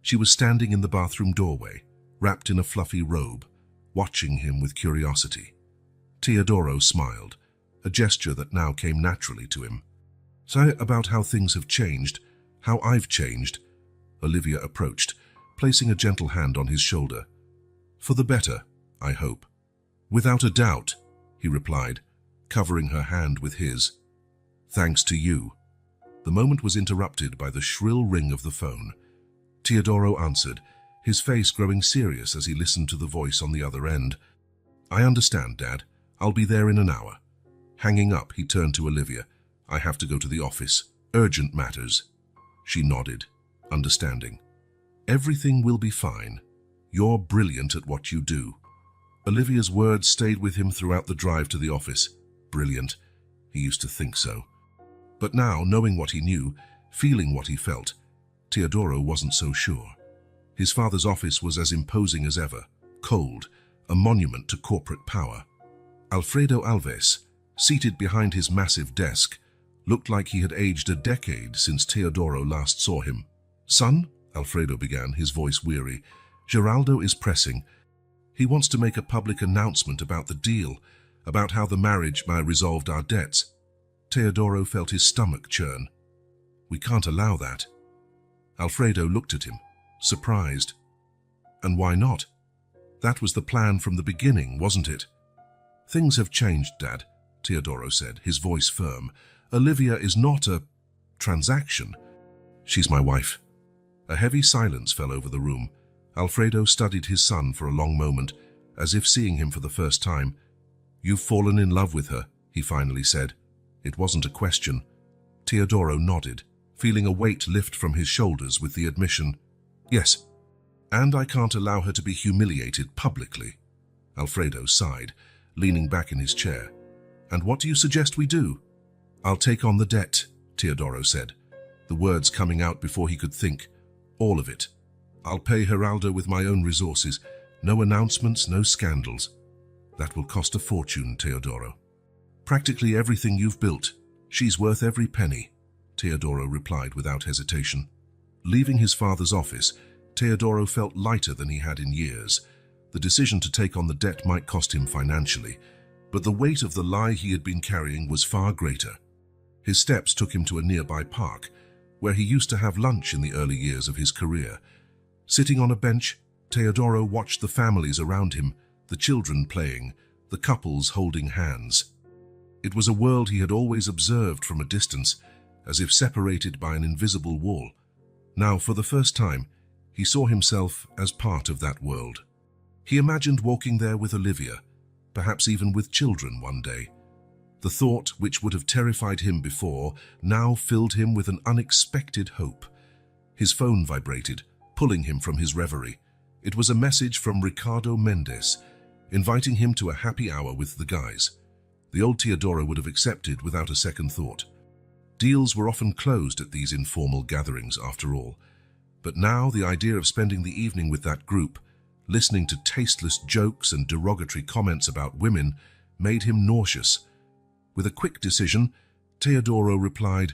She was standing in the bathroom doorway, wrapped in a fluffy robe, watching him with curiosity. Teodoro smiled, a gesture that now came naturally to him. "Say about how things have changed, how I've changed," Olivia approached, placing a gentle hand on his shoulder. "For the better, I hope." "Without a doubt," he replied, covering her hand with his. "Thanks to you." The moment was interrupted by the shrill ring of the phone. Teodoro answered, his face growing serious as he listened to the voice on the other end. "I understand, Dad. I'll be there in an hour." Hanging up, he turned to Olivia. "I have to go to the office. Urgent matters." She nodded, understanding. "Everything will be fine. You're brilliant at what you do." Olivia's words stayed with him throughout the drive to the office. Brilliant. He used to think so. But now, knowing what he knew, feeling what he felt, Teodoro wasn't so sure. His father's office was as imposing as ever, cold, a monument to corporate power. Alfredo Alves, seated behind his massive desk, looked like he had aged a decade since Teodoro last saw him. "Son," Alfredo began, his voice weary, "Geraldo is pressing. He wants to make a public announcement about the deal, about how the marriage may have resolved our debts." Teodoro felt his stomach churn. "We can't allow that." Alfredo looked at him, surprised. "And why not? That was the plan from the beginning, wasn't it?" "Things have changed, Dad," Teodoro said, his voice firm. "Olivia is not a transaction. She's my wife." A heavy silence fell over the room. Alfredo studied his son for a long moment, as if seeing him for the first time. "You've fallen in love with her," he finally said. It wasn't a question. Teodoro nodded, feeling a weight lift from his shoulders with the admission, "Yes, and I can't allow her to be humiliated publicly." Alfredo sighed, leaning back in his chair. "And what do you suggest we do?" "I'll take on the debt," Teodoro said, the words coming out before he could think. "All of it. I'll pay Geraldo with my own resources. No announcements, no scandals." "That will cost a fortune, Teodoro." "Practically everything you've built. She's worth every penny," Teodoro replied without hesitation. Leaving his father's office, Teodoro felt lighter than he had in years. The decision to take on the debt might cost him financially, but the weight of the lie he had been carrying was far greater. His steps took him to a nearby park, where he used to have lunch in the early years of his career. Sitting on a bench, Teodoro watched the families around him, the children playing, the couples holding hands. It was a world he had always observed from a distance, as if separated by an invisible wall. Now, for the first time, he saw himself as part of that world. He imagined walking there with Olivia, perhaps even with children one day. The thought, which would have terrified him before, now filled him with an unexpected hope. His phone vibrated, pulling him from his reverie. It was a message from Ricardo Mendes, inviting him to a happy hour with the guys. The old Teodoro would have accepted without a second thought. Deals were often closed at these informal gatherings, after all. But now the idea of spending the evening with that group, listening to tasteless jokes and derogatory comments about women, made him nauseous. With a quick decision, Teodoro replied,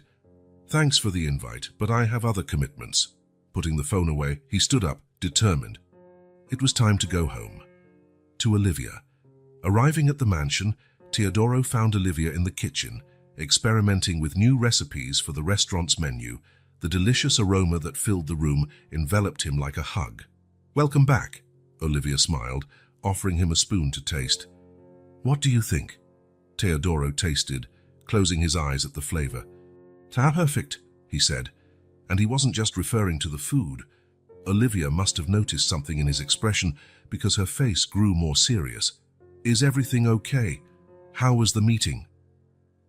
"Thanks for the invite, but I have other commitments." Putting the phone away, he stood up, determined. It was time to go home. To Olivia. Arriving at the mansion, Teodoro found Olivia in the kitchen, experimenting with new recipes for the restaurant's menu. The delicious aroma that filled the room enveloped him like a hug. "Welcome back," Olivia smiled, offering him a spoon to taste. "What do you think?" Teodoro tasted, closing his eyes at the flavor. "Perfect," he said, and he wasn't just referring to the food. Olivia must have noticed something in his expression because her face grew more serious. "Is everything okay? How was the meeting?"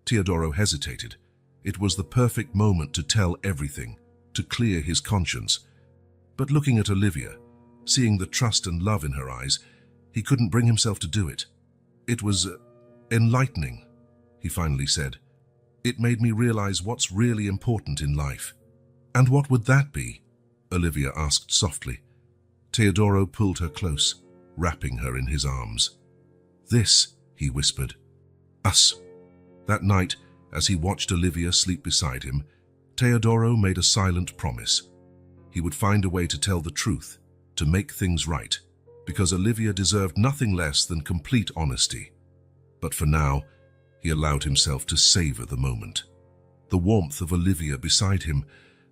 Teodoro hesitated. It was the perfect moment to tell everything, to clear his conscience. But looking at Olivia, seeing the trust and love in her eyes, he couldn't bring himself to do it. "It was enlightening," he finally said. "It made me realize what's really important in life." "And what would that be?" Olivia asked softly. Teodoro pulled her close, wrapping her in his arms. "This," he whispered. "Us." That night, as he watched Olivia sleep beside him, Teodoro made a silent promise. He would find a way to tell the truth, to make things right, because Olivia deserved nothing less than complete honesty. But for now, he allowed himself to savor the moment. The warmth of Olivia beside him,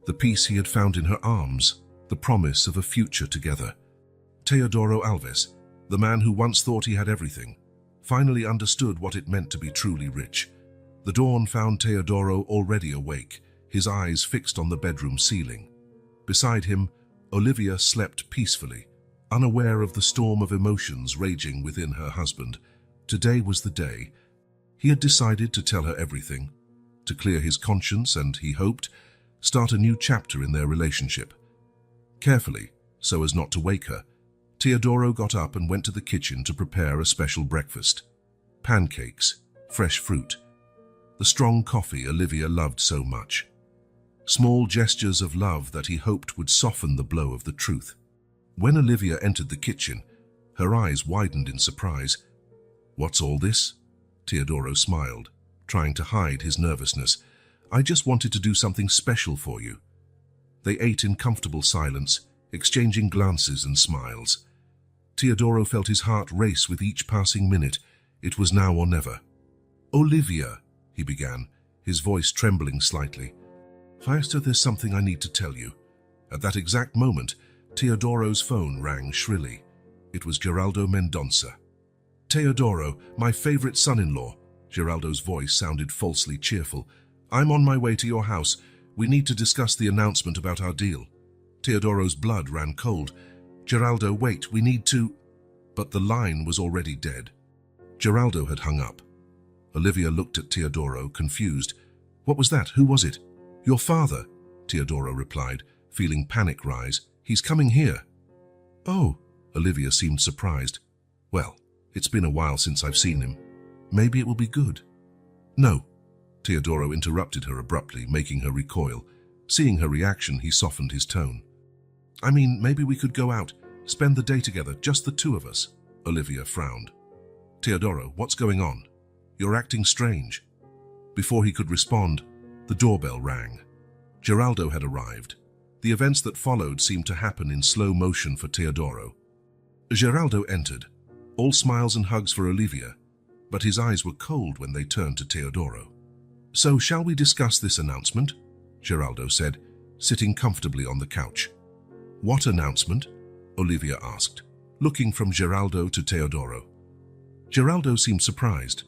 the peace he had found in her arms, the promise of a future together. Teodoro Alves, the man who once thought he had everything, finally understood what it meant to be truly rich. The dawn found Teodoro already awake, his eyes fixed on the bedroom ceiling. Beside him, Olivia slept peacefully, unaware of the storm of emotions raging within her husband. Today was the day. He had decided to tell her everything, to clear his conscience and, he hoped, start a new chapter in their relationship. Carefully, so as not to wake her, Teodoro got up and went to the kitchen to prepare a special breakfast. Pancakes, fresh fruit, the strong coffee Olivia loved so much. Small gestures of love that he hoped would soften the blow of the truth. When Olivia entered the kitchen, her eyes widened in surprise. "What's all this?" Teodoro smiled, trying to hide his nervousness. "I just wanted to do something special for you." They ate in comfortable silence, exchanging glances and smiles. Teodoro felt his heart race with each passing minute. It was now or never. "Olivia," he began, his voice trembling slightly. "First, there's something I need to tell you." At that exact moment, Teodoro's phone rang shrilly. It was Geraldo Mendonça. "Teodoro, my favorite son-in-law." Geraldo's voice sounded falsely cheerful. "I'm on my way to your house. We need to discuss the announcement about our deal." Teodoro's blood ran cold. "Geraldo, wait, we need to—" But the line was already dead. Geraldo had hung up. Olivia looked at Teodoro, confused. "What was that? Who was it?" "Your father," Teodoro replied, feeling panic rise. "He's coming here." "Oh," Olivia seemed surprised. "Well, it's been a while since I've seen him. Maybe it will be good." "No," Teodoro interrupted her abruptly, making her recoil. Seeing her reaction, he softened his tone. "I mean, maybe we could go out, spend the day together, just the two of us." Olivia frowned. "Teodoro, what's going on? You're acting strange." Before he could respond, the doorbell rang. Geraldo had arrived. The events that followed seemed to happen in slow motion for Teodoro. Geraldo entered, all smiles and hugs for Olivia, but his eyes were cold when they turned to Teodoro. "So shall we discuss this announcement?" Geraldo said, sitting comfortably on the couch. "What announcement?" Olivia asked, looking from Geraldo to Teodoro. Geraldo seemed surprised.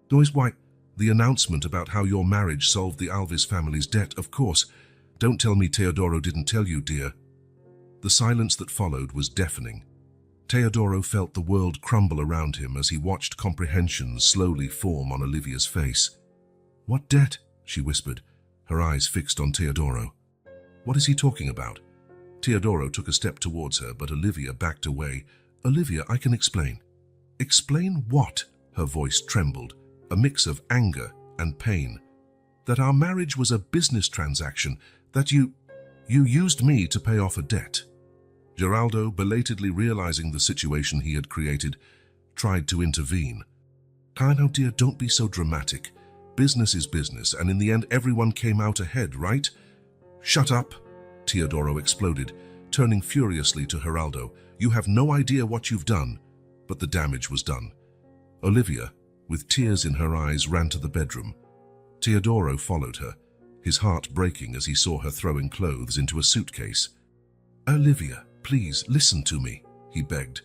"Why, the announcement about how your marriage solved the Alves family's debt, of course. Don't tell me Teodoro didn't tell you, dear." The silence that followed was deafening. Teodoro felt the world crumble around him as he watched comprehension slowly form on Olivia's face. "What debt?" she whispered, her eyes fixed on Teodoro. "What is he talking about?" Teodoro took a step towards her, but Olivia backed away. "Olivia, I can explain." "Explain what?" Her voice trembled, a mix of anger and pain. "That our marriage was a business transaction, that you used me to pay off a debt." Geraldo, belatedly realizing the situation he had created, tried to intervene. "Now, dear, don't be so dramatic. business is business, and in the end everyone came out ahead, right? Shut up, Teodoro exploded, turning furiously to Geraldo. You have no idea what you've done. But the damage was done. Olivia, with tears in her eyes, ran to the bedroom. Teodoro followed her, his heart breaking as he saw her throwing clothes into a suitcase. Olivia, please, listen to me, he begged.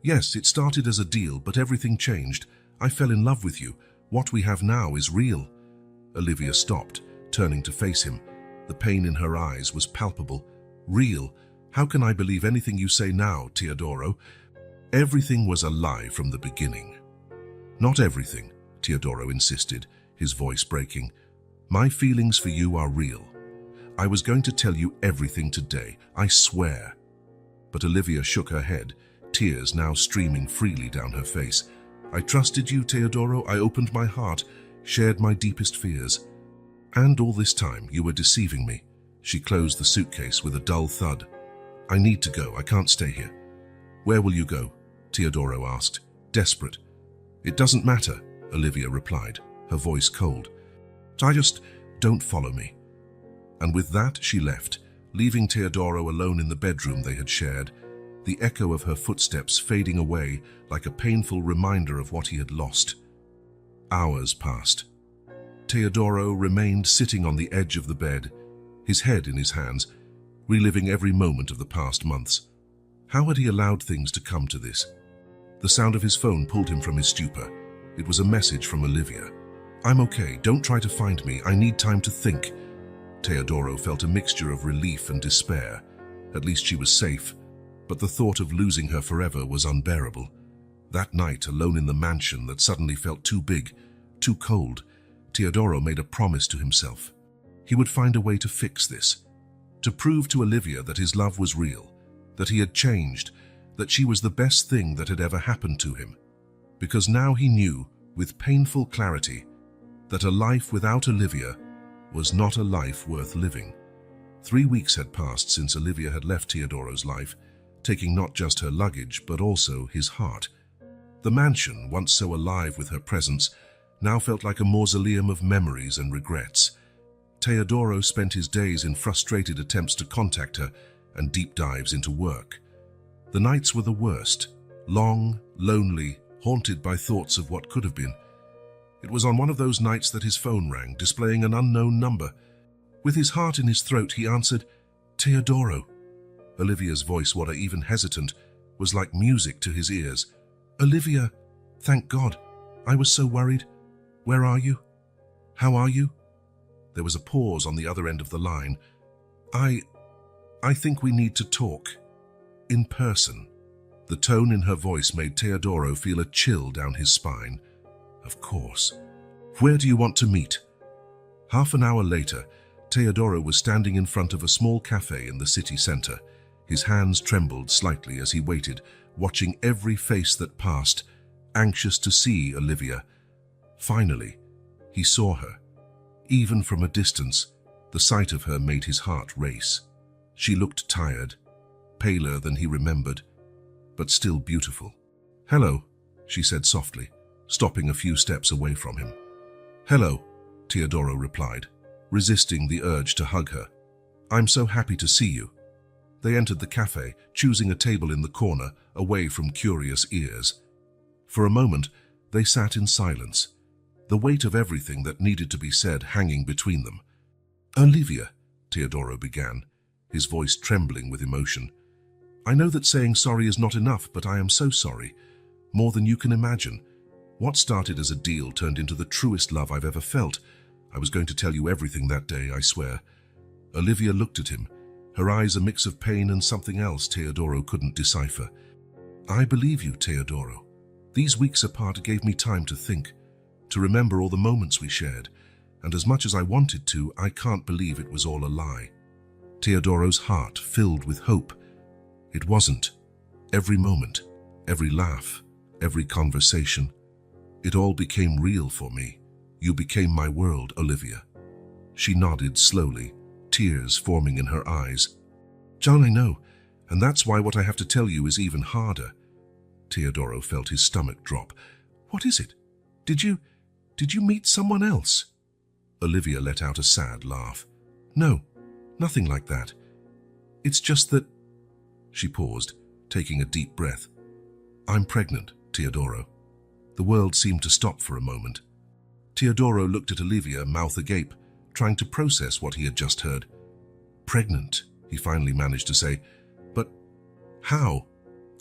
Yes, it started as a deal, but everything changed. I fell in love with you. What we have now is real. Olivia stopped, turning to face him. The pain in her eyes was palpable. Real? How can I believe anything you say now, Teodoro? Everything was a lie from the beginning. Not everything, Teodoro insisted, his voice breaking. My feelings for you are real. I was going to tell you everything today, I swear. But Olivia shook her head, tears now streaming freely down her face. I trusted you, Teodoro. I opened my heart, shared my deepest fears. And all this time you were deceiving me. She closed the suitcase with a dull thud. I need to go. I can't stay here. Where will you go? Teodoro asked, desperate. It doesn't matter, Olivia replied, her voice cold. Don't follow me. And with that she left, leaving Teodoro alone in the bedroom they had shared, the echo of her footsteps fading away like a painful reminder of what he had lost. Hours passed. Teodoro remained sitting on the edge of the bed, his head in his hands, reliving every moment of the past months. How had he allowed things to come to this? The sound of his phone pulled him from his stupor. It was a message from Olivia. I'm okay, don't try to find me, I need time to think. Teodoro felt a mixture of relief and despair. At least she was safe, but the thought of losing her forever was unbearable. That night, alone in the mansion that suddenly felt too big, too cold, Teodoro made a promise to himself. He would find a way to fix this, to prove to Olivia that his love was real, that he had changed, that she was the best thing that had ever happened to him. Because now he knew, with painful clarity, that a life without Olivia was not a life worth living. 3 weeks had passed since Olivia had left Teodoro's life, taking not just her luggage, but also his heart. The mansion, once so alive with her presence, now felt like a mausoleum of memories and regrets. Teodoro spent his days in frustrated attempts to contact her and deep dives into work. The nights were the worst, long, lonely, haunted by thoughts of what could have been. It was on one of those nights that his phone rang, displaying an unknown number. With his heart in his throat, he answered, Teodoro. Olivia's voice, while even hesitant, was like music to his ears. Olivia, thank God. I was so worried. Where are you? How are you? There was a pause on the other end of the line. I think we need to talk. In person. The tone in her voice made Teodoro feel a chill down his spine. Of course. Where do you want to meet? Half an hour later, Teodoro was standing in front of a small cafe in the city center. His hands trembled slightly as he waited, watching every face that passed, anxious to see Olivia. Finally, he saw her. Even from a distance, the sight of her made his heart race. She looked tired, paler than he remembered, but still beautiful. Hello, she said softly, stopping a few steps away from him. Hello, Teodoro replied, resisting the urge to hug her. I'm so happy to see you. They entered the cafe, choosing a table in the corner, away from curious ears. For a moment, they sat in silence, the weight of everything that needed to be said hanging between them. Olivia, Teodoro began, his voice trembling with emotion. I know that saying sorry is not enough, but I am so sorry. More than you can imagine. What started as a deal turned into the truest love I've ever felt. I was going to tell you everything that day, I swear. Olivia looked at him, her eyes a mix of pain and something else Teodoro couldn't decipher. I believe you, Teodoro. These weeks apart gave me time to think, to remember all the moments we shared, and as much as I wanted to, I can't believe it was all a lie. Teodoro's heart filled with hope. It wasn't. Every moment, every laugh, every conversation, it all became real for me. You became my world, Olivia. She nodded slowly, tears forming in her eyes. John, I know, and that's why what I have to tell you is even harder. Teodoro felt his stomach drop. What is it? Did you Did you meet someone else? Olivia let out a sad laugh. No, nothing like that. It's just that... She paused, taking a deep breath. I'm pregnant, Teodoro. The world seemed to stop for a moment. Teodoro looked at Olivia, mouth agape, trying to process what he had just heard. Pregnant, he finally managed to say. But how?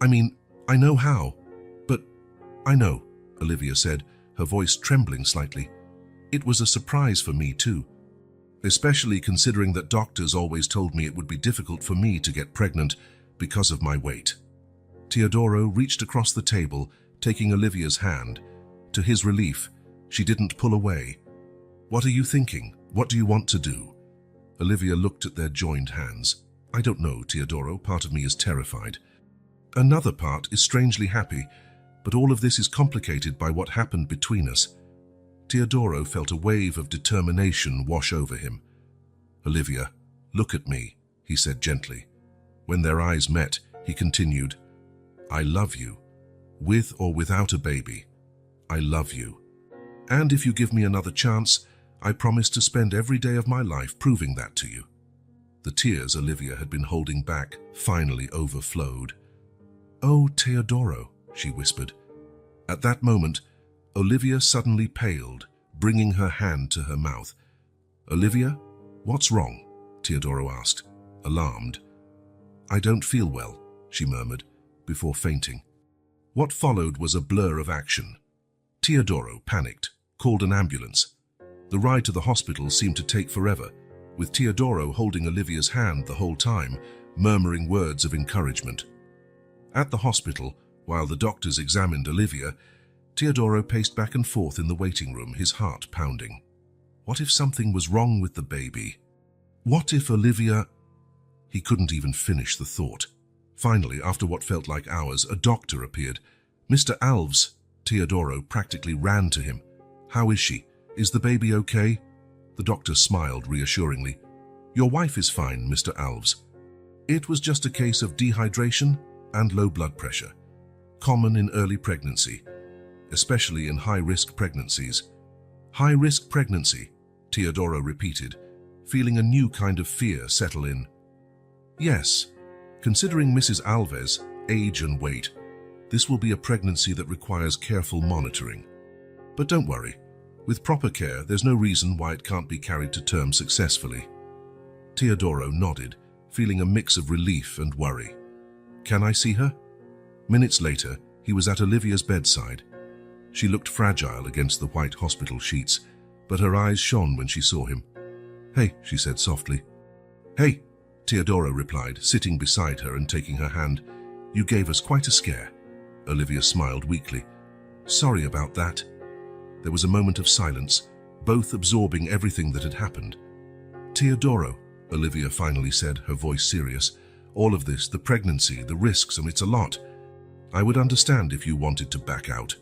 I mean, I know how. But I know, Olivia said, her voice trembling slightly. It was a surprise for me too, especially considering that doctors always told me it would be difficult for me to get pregnant because of my weight. Teodoro reached across the table, taking Olivia's hand. To his relief, she didn't pull away. What are you thinking? What do you want to do? Olivia looked at their joined hands. I don't know, Teodoro. Part of me is terrified. Another part is strangely happy, but all of this is complicated by what happened between us. Teodoro felt a wave of determination wash over him. Olivia, look at me, he said gently. When their eyes met, he continued, I love you. With or without a baby, I love you. And if you give me another chance, I promise to spend every day of my life proving that to you. The tears Olivia had been holding back finally overflowed. Oh, Teodoro, she whispered. At that moment, Olivia suddenly paled, bringing her hand to her mouth. Olivia, what's wrong? Teodoro asked, alarmed. I don't feel well, she murmured, before fainting. What followed was a blur of action. Teodoro, panicked, called an ambulance. The ride to the hospital seemed to take forever, with Teodoro holding Olivia's hand the whole time, murmuring words of encouragement. At the hospital, while the doctors examined Olivia, Teodoro paced back and forth in the waiting room, his heart pounding. What if something was wrong with the baby? What if Olivia... He couldn't even finish the thought. Finally, after what felt like hours, a doctor appeared. Mr. Alves, Teodoro practically ran to him. How is she? Is the baby okay? The doctor smiled reassuringly. Your wife is fine, Mr. Alves. It was just a case of dehydration and low blood pressure. Common in early pregnancy, especially in high-risk pregnancies. High-risk pregnancy, Teodoro repeated, feeling a new kind of fear settle in. Yes, considering Mrs. Alves' age and weight, this will be a pregnancy that requires careful monitoring. But don't worry, with proper care, there's no reason why it can't be carried to term successfully. Teodoro nodded, feeling a mix of relief and worry. Can I see her? Minutes later, he was at Olivia's bedside. She looked fragile against the white hospital sheets, but her eyes shone when she saw him. Hey, she said softly. Hey, Teodoro replied, sitting beside her and taking her hand. You gave us quite a scare. Olivia smiled weakly. Sorry about that. There was a moment of silence, both absorbing everything that had happened. Teodoro, Olivia finally said, her voice serious. All of this, the pregnancy, the risks, and it's a lot. I would understand if you wanted to back out.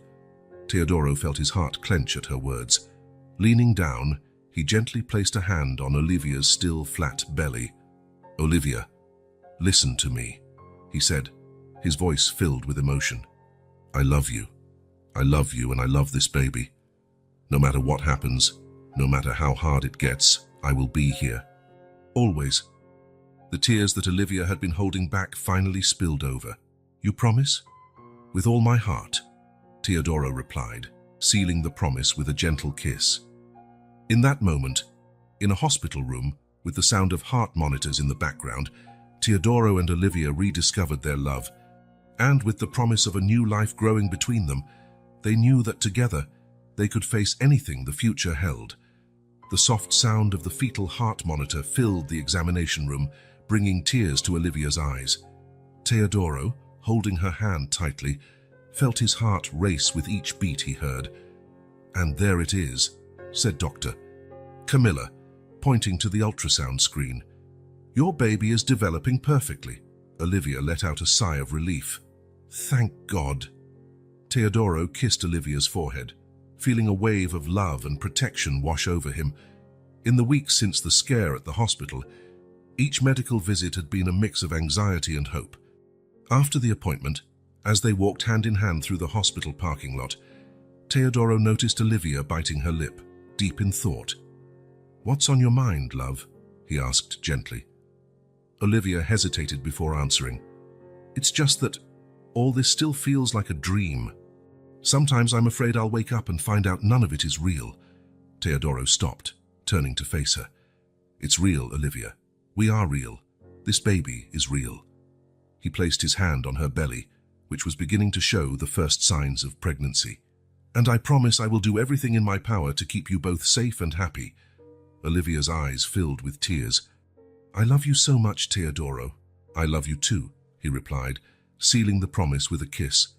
Teodoro felt his heart clench at her words. Leaning down, he gently placed a hand on Olivia's still flat belly. Olivia, listen to me, he said, his voice filled with emotion. I love you. I love you and I love this baby. No matter what happens, no matter how hard it gets, I will be here. Always. The tears that Olivia had been holding back finally spilled over. You promise? With all my heart, Teodoro replied, sealing the promise with a gentle kiss. In that moment, in a hospital room, with the sound of heart monitors in the background, Teodoro and Olivia rediscovered their love, and with the promise of a new life growing between them, they knew that together they could face anything the future held. The soft sound of the fetal heart monitor filled the examination room, bringing tears to Olivia's eyes. Teodoro, holding her hand tightly, felt his heart race with each beat he heard. And there it is, said Dr. Camilla, pointing to the ultrasound screen. Your baby is developing perfectly. Olivia let out a sigh of relief. Thank God. Teodoro kissed Olivia's forehead, feeling a wave of love and protection wash over him. In the weeks since the scare at the hospital, each medical visit had been a mix of anxiety and hope. After the appointment, as they walked hand in hand through the hospital parking lot, Teodoro noticed Olivia biting her lip, deep in thought. "What's on your mind, love?" he asked gently. Olivia hesitated before answering. "It's just that all this still feels like a dream. Sometimes I'm afraid I'll wake up and find out none of it is real." Teodoro stopped, turning to face her. "It's real, Olivia. We are real. This baby is real." He placed his hand on her belly, which was beginning to show the first signs of pregnancy. "And I promise I will do everything in my power to keep you both safe and happy." Olivia's eyes filled with tears. "I love you so much, Teodoro." "I love you too," he replied, sealing the promise with a kiss.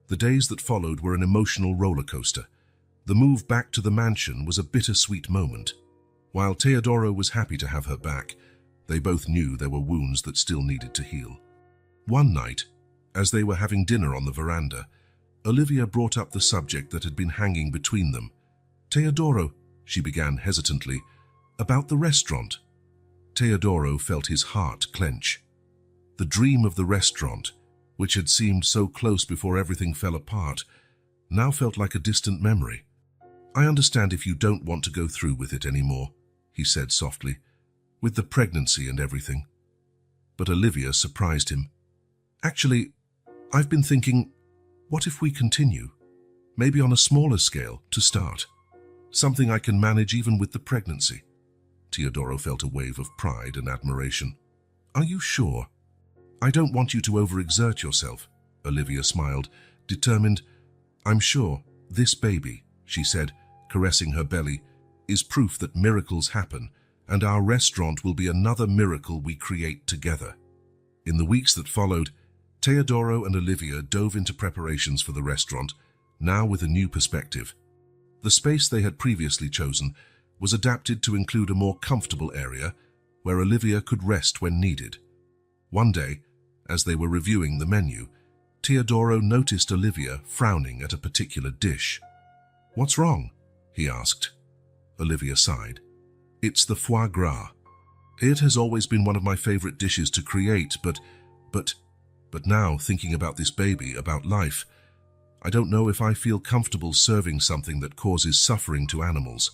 The days that followed were an emotional roller coaster. The move back to the mansion was a bittersweet moment. While Teodoro was happy to have her back, they both knew there were wounds that still needed to heal. One night, as they were having dinner on the veranda, Olivia brought up the subject that had been hanging between them. "Teodoro," she began hesitantly, "about the restaurant." Teodoro felt his heart clench. The dream of the restaurant, which had seemed so close before everything fell apart, now felt like a distant memory. "I understand if you don't want to go through with it anymore," he said softly, "with the pregnancy and everything." But Olivia surprised him. "Actually, I've been thinking, what if we continue? Maybe on a smaller scale to start. Something I can manage even with the pregnancy." Teodoro felt a wave of pride and admiration. "Are you sure?" "I don't want you to overexert yourself," Olivia smiled, determined. "I'm sure this baby," she said, caressing her belly, "is proof that miracles happen, and our restaurant will be another miracle we create together." In the weeks that followed, Teodoro and Olivia dove into preparations for the restaurant, now with a new perspective. The space they had previously chosen was adapted to include a more comfortable area where Olivia could rest when needed. One day, as they were reviewing the menu, Teodoro noticed Olivia frowning at a particular dish. "What's wrong?" he asked. Olivia sighed. "It's the foie gras. It has always been one of my favorite dishes to create, but now, thinking about this baby, about life, I don't know if I feel comfortable serving something that causes suffering to animals."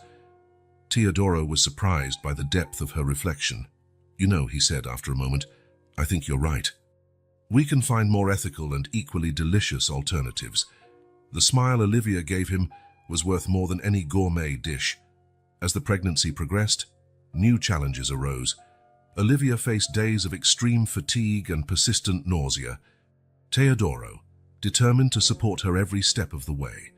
Teodoro was surprised by the depth of her reflection. "You know," he said after a moment, "I think you're right. We can find more ethical and equally delicious alternatives." The smile Olivia gave him was worth more than any gourmet dish. As the pregnancy progressed, new challenges arose. Olivia faced days of extreme fatigue and persistent nausea. Teodoro, determined to support her every step of the way,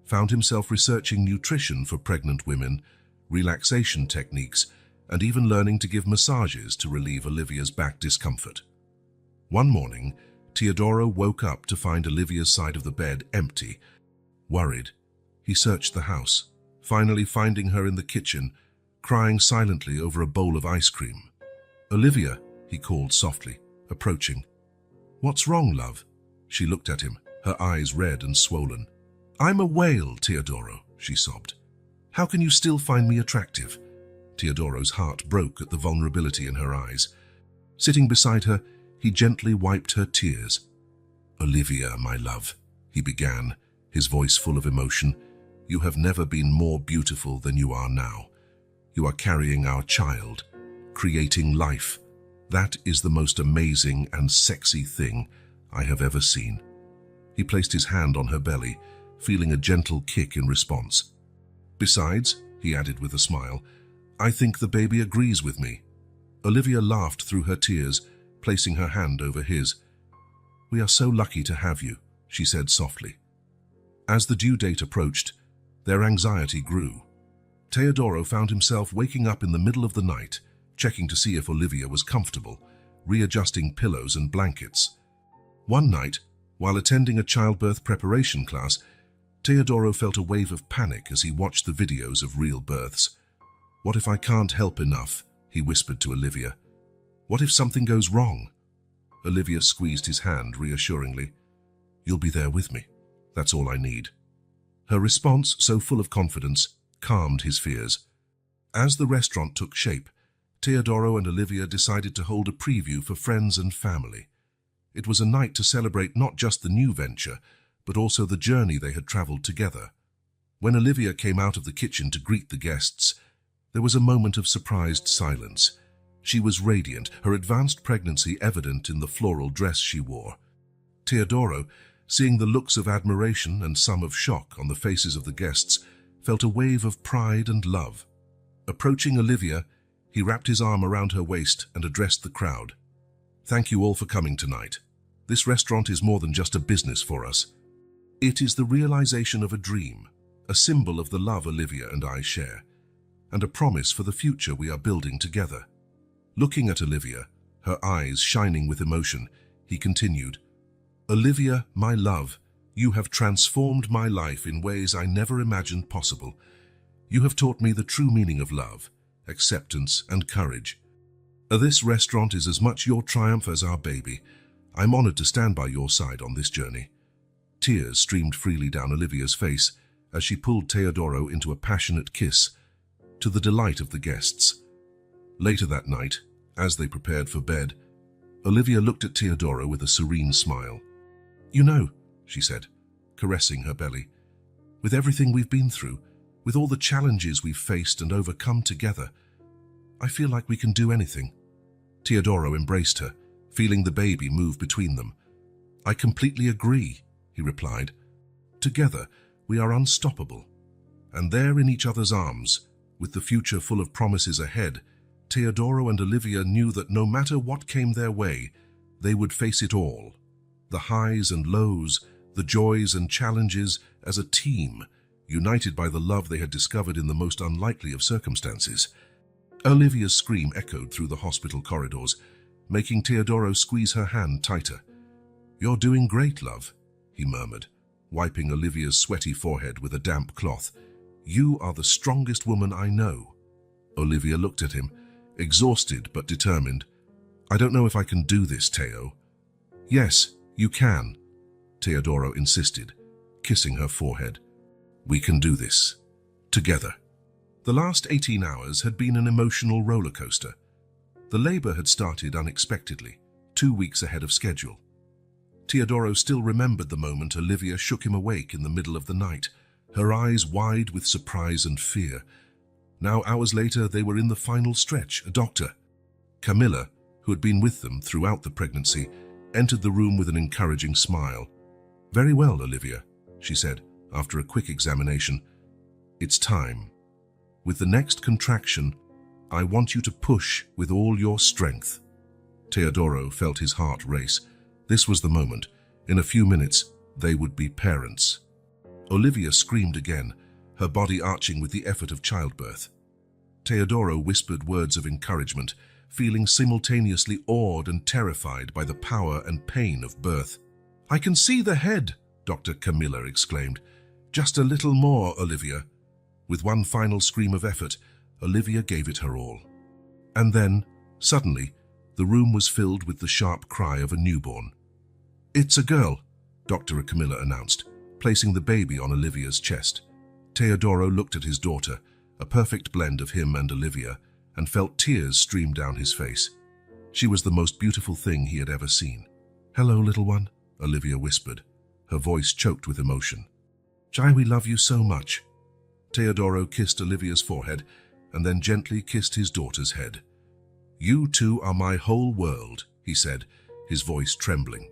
found himself researching nutrition for pregnant women, relaxation techniques, and even learning to give massages to relieve Olivia's back discomfort. One morning, Teodoro woke up to find Olivia's side of the bed empty. Worried, he searched the house, finally finding her in the kitchen, crying silently over a bowl of ice cream. "Olivia," he called softly, approaching. "What's wrong, love?" She looked at him, her eyes red and swollen. "I'm a whale, Teodoro," she sobbed. "How can you still find me attractive?" Teodoro's heart broke at the vulnerability in her eyes. Sitting beside her, he gently wiped her tears. "Olivia, my love," he began, his voice full of emotion, "you have never been more beautiful than you are now. You are carrying our child, creating life. That is the most amazing and sexy thing I have ever seen." He placed his hand on her belly, feeling a gentle kick in response. "Besides," he added with a smile, "I think the baby agrees with me." Olivia laughed through her tears, placing her hand over his. "We are so lucky to have you," she said softly. As the due date approached, their anxiety grew. Teodoro found himself waking up in the middle of the night, checking to see if Olivia was comfortable, readjusting pillows and blankets. One night, while attending a childbirth preparation class, Teodoro felt a wave of panic as he watched the videos of real births. "What if I can't help enough?" he whispered to Olivia. "What if something goes wrong?" Olivia squeezed his hand reassuringly. "You'll be there with me. That's all I need." Her response, so full of confidence, calmed his fears. As the restaurant took shape, Teodoro and Olivia decided to hold a preview for friends and family. It was a night to celebrate not just the new venture, but also the journey they had traveled together. When Olivia came out of the kitchen to greet the guests, there was a moment of surprised silence. She was radiant, her advanced pregnancy evident in the floral dress she wore. Teodoro, seeing the looks of admiration and some of shock on the faces of the guests, felt a wave of pride and love. Approaching Olivia, he wrapped his arm around her waist and addressed the crowd. "Thank you all for coming tonight. This restaurant is more than just a business for us. It is the realization of a dream, a symbol of the love Olivia and I share, and a promise for the future we are building together." Looking at Olivia, her eyes shining with emotion, he continued, "Olivia, my love, you have transformed my life in ways I never imagined possible. You have taught me the true meaning of love, acceptance, and courage. This restaurant is as much your triumph as our baby. I'm honored to stand by your side on this journey." Tears streamed freely down Olivia's face as she pulled Teodoro into a passionate kiss, to the delight of the guests. Later that night, as they prepared for bed, Olivia looked at Teodoro with a serene smile. "You know," she said, caressing her belly, "with everything we've been through, with all the challenges we've faced and overcome together, I feel like we can do anything." Teodoro embraced her, feeling the baby move between them. "I completely agree," he replied. "Together, we are unstoppable." And there in each other's arms, with the future full of promises ahead, Teodoro and Olivia knew that no matter what came their way, they would face it all. The highs and lows, the joys and challenges, as a team, united by the love they had discovered in the most unlikely of circumstances. Olivia's scream echoed through the hospital corridors, making Teodoro squeeze her hand tighter. "You're doing great, love," he murmured, wiping Olivia's sweaty forehead with a damp cloth. "You are the strongest woman I know." Olivia looked at him, exhausted but determined. "I don't know if I can do this, Teo." "Yes, you can," Teodoro insisted, kissing her forehead. "We can do this. Together." The last 18 hours had been an emotional roller coaster. The labor had started unexpectedly, 2 weeks ahead of schedule. Teodoro still remembered the moment Olivia shook him awake in the middle of the night, her eyes wide with surprise and fear. Now, hours later, they were in the final stretch. A doctor, Camilla, who had been with them throughout the pregnancy, entered the room with an encouraging smile. "Very well, Olivia," she said, after a quick examination. "It's time. With the next contraction, I want you to push with all your strength." Teodoro felt his heart race. This was the moment. In a few minutes, they would be parents. Olivia screamed again, her body arching with the effort of childbirth. Teodoro whispered words of encouragement, feeling simultaneously awed and terrified by the power and pain of birth. "I can see the head," Dr. Camilla exclaimed. "Just a little more, Olivia." With one final scream of effort, Olivia gave it her all. And then, suddenly, the room was filled with the sharp cry of a newborn. "It's a girl," Dr. Camilla announced, placing the baby on Olivia's chest. Teodoro looked at his daughter, a perfect blend of him and Olivia, and felt tears stream down his face. She was the most beautiful thing he had ever seen. "Hello, little one," Olivia whispered, her voice choked with emotion. "Jai, we love you so much." Teodoro kissed Olivia's forehead and then gently kissed his daughter's head. "You two are my whole world," he said, his voice trembling.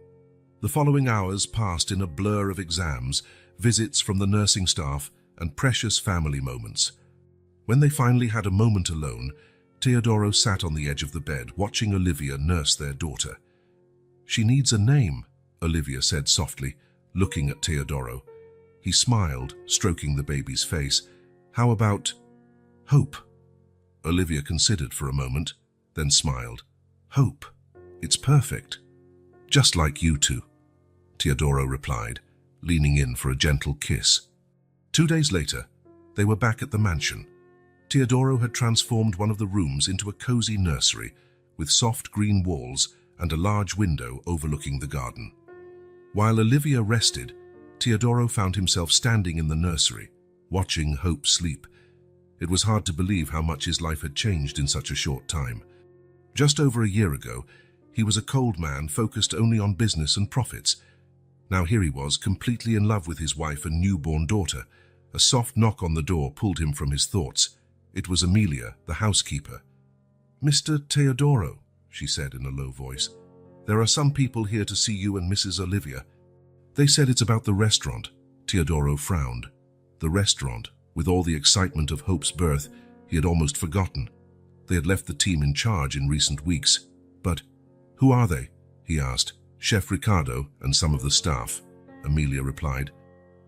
The following hours passed in a blur of exams, visits from the nursing staff, and precious family moments. When they finally had a moment alone, Teodoro sat on the edge of the bed, watching Olivia nurse their daughter. "She needs a name," Olivia said softly, looking at Teodoro. He smiled, stroking the baby's face. "How about Hope?" Olivia considered for a moment, then smiled. "Hope. It's perfect. Just like you two," Teodoro replied, leaning in for a gentle kiss. 2 days later, they were back at the mansion. Teodoro had transformed one of the rooms into a cozy nursery with soft green walls and a large window overlooking the garden. While Olivia rested, Teodoro found himself standing in the nursery, watching Hope sleep. It was hard to believe how much his life had changed in such a short time. Just over a year ago, he was a cold man focused only on business and profits. Now here he was, completely in love with his wife and newborn daughter, A soft knock on the door pulled him from his thoughts. It was Amelia, the housekeeper. "Mr. Teodoro," she said in a low voice, "there are some people here to see you and Mrs. Olivia. They said it's about the restaurant." Teodoro frowned. The restaurant, with all the excitement of Hope's birth, he had almost forgotten. They had left the team in charge in recent weeks. "But who are they?" he asked. "Chef Ricardo and some of the staff," Amelia replied.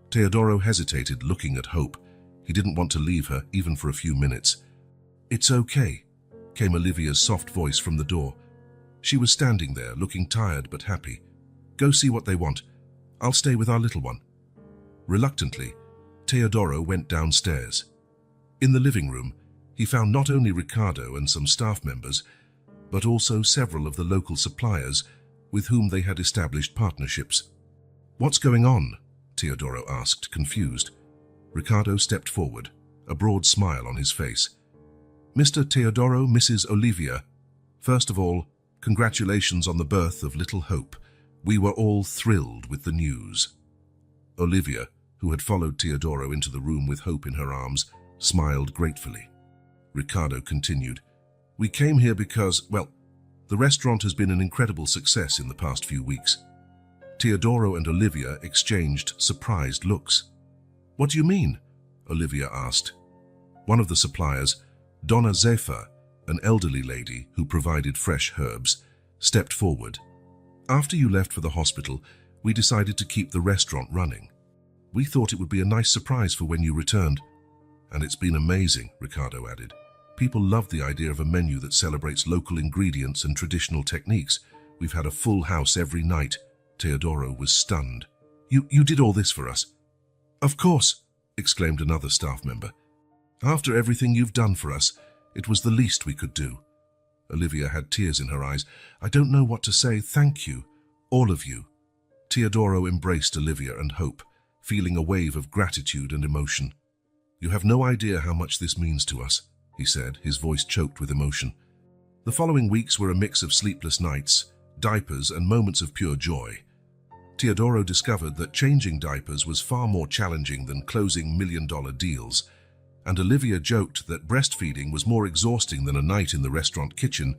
Teodoro hesitated, looking at Hope. He didn't want to leave her, even for a few minutes. "It's okay," came Olivia's soft voice from the door. She was standing there, looking tired but happy. "Go see what they want. I'll stay with our little one." Reluctantly, Teodoro went downstairs. In the living room, he found not only Ricardo and some staff members, but also several of the local suppliers with whom they had established partnerships. "What's going on?" Teodoro asked, confused. Ricardo stepped forward, a broad smile on his face. "Mr. Teodoro, Mrs. Olivia, first of all, congratulations on the birth of little Hope. We were all thrilled with the news." Olivia, who had followed Teodoro into the room with Hope in her arms, smiled gratefully. Ricardo continued, "We came here because, well, the restaurant has been an incredible success in the past few weeks." Teodoro and Olivia exchanged surprised looks. "What do you mean?" Olivia asked. One of the suppliers, Donna Zephyr, an elderly lady who provided fresh herbs, stepped forward. "After you left for the hospital, we decided to keep the restaurant running. We thought it would be a nice surprise for when you returned. And it's been amazing," Ricardo added. "People love the idea of a menu that celebrates local ingredients and traditional techniques. We've had a full house every night." Teodoro was stunned. You did all this for us?" "Of course," exclaimed another staff member. "After everything you've done for us, it was the least we could do." Olivia had tears in her eyes. "I don't know what to say. Thank you, all of you." Teodoro embraced Olivia and Hope, feeling a wave of gratitude and emotion. "You have no idea how much this means to us," he said, his voice choked with emotion. The following weeks were a mix of sleepless nights, diapers, and moments of pure joy. Teodoro discovered that changing diapers was far more challenging than closing million-dollar deals, and Olivia joked that breastfeeding was more exhausting than a night in the restaurant kitchen.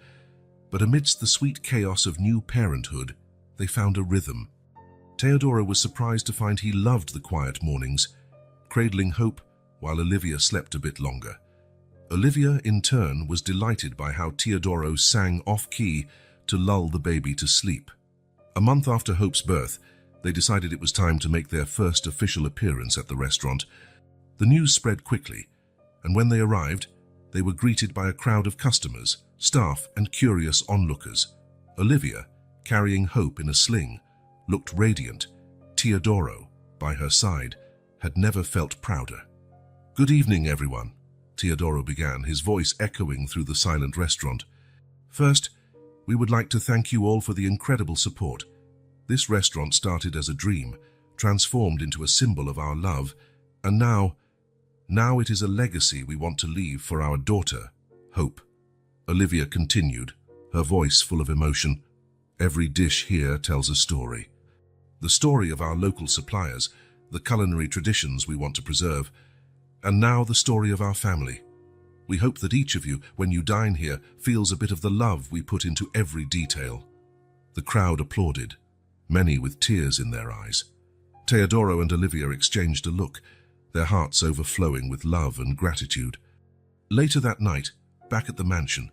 But amidst the sweet chaos of new parenthood, they found a rhythm. Teodoro was surprised to find he loved the quiet mornings, cradling Hope while Olivia slept a bit longer. Olivia, in turn, was delighted by how Teodoro sang off-key to lull the baby to sleep. A month after Hope's birth, they decided it was time to make their first official appearance at the restaurant. The news spread quickly, and when they arrived, they were greeted by a crowd of customers, staff, and curious onlookers. Olivia, carrying Hope in a sling, looked radiant. Teodoro, by her side, had never felt prouder. "Good evening, everyone," Teodoro began, his voice echoing through the silent restaurant. "First, we would like to thank you all for the incredible support. This restaurant started as a dream, transformed into a symbol of our love, and now it is a legacy we want to leave for our daughter, Hope." Olivia continued, her voice full of emotion. "Every dish here tells a story. The story of our local suppliers, the culinary traditions we want to preserve, and now the story of our family. We hope that each of you, when you dine here, feels a bit of the love we put into every detail." The crowd applauded, many with tears in their eyes. Teodoro and Olivia exchanged a look, their hearts overflowing with love and gratitude. Later that night, back at the mansion,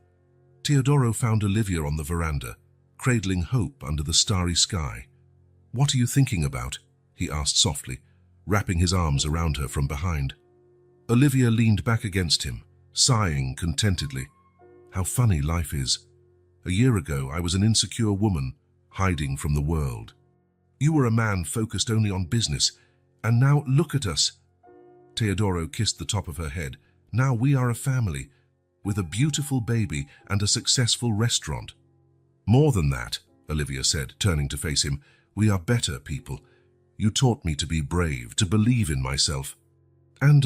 Teodoro found Olivia on the veranda, cradling Hope under the starry sky. "What are you thinking about?" he asked softly, wrapping his arms around her from behind. Olivia leaned back against him, sighing contentedly. "How funny life is. A year ago, I was an insecure woman, hiding from the world. You were a man focused only on business, and now look at us." Teodoro kissed the top of her head. "Now we are a family, with a beautiful baby and a successful restaurant." "More than that," Olivia said, turning to face him, "we are better people. You taught me to be brave, to believe in myself. And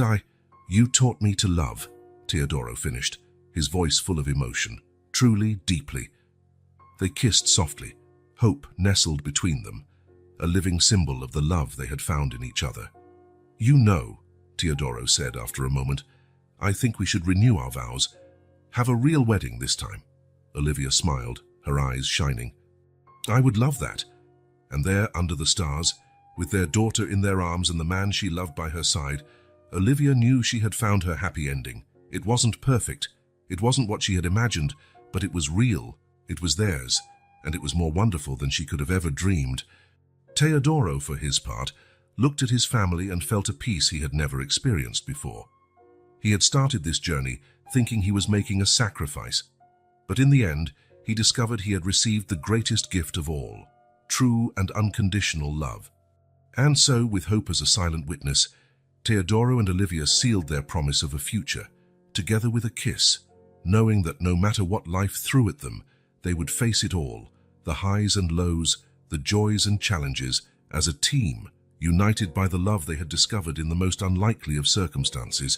you taught me to love," Teodoro finished, his voice full of emotion, truly, deeply. They kissed softly, Hope nestled between them, a living symbol of the love they had found in each other. "You know," Teodoro said after a moment. "I think we should renew our vows. Have a real wedding this time." Olivia smiled, her eyes shining. "I would love that." And there, under the stars, with their daughter in their arms and the man she loved by her side, Olivia knew she had found her happy ending. It wasn't perfect. It wasn't what she had imagined, but it was real. It was theirs, and it was more wonderful than she could have ever dreamed. Teodoro, for his part, looked at his family and felt a peace he had never experienced before. He had started this journey thinking he was making a sacrifice, but in the end, he discovered he had received the greatest gift of all, true and unconditional love. And so, with hope as a silent witness, Teodoro and Olivia sealed their promise of a future, together with a kiss, knowing that no matter what life threw at them, they would face it all, the highs and lows, the joys and challenges, as a team, united by the love they had discovered in the most unlikely of circumstances.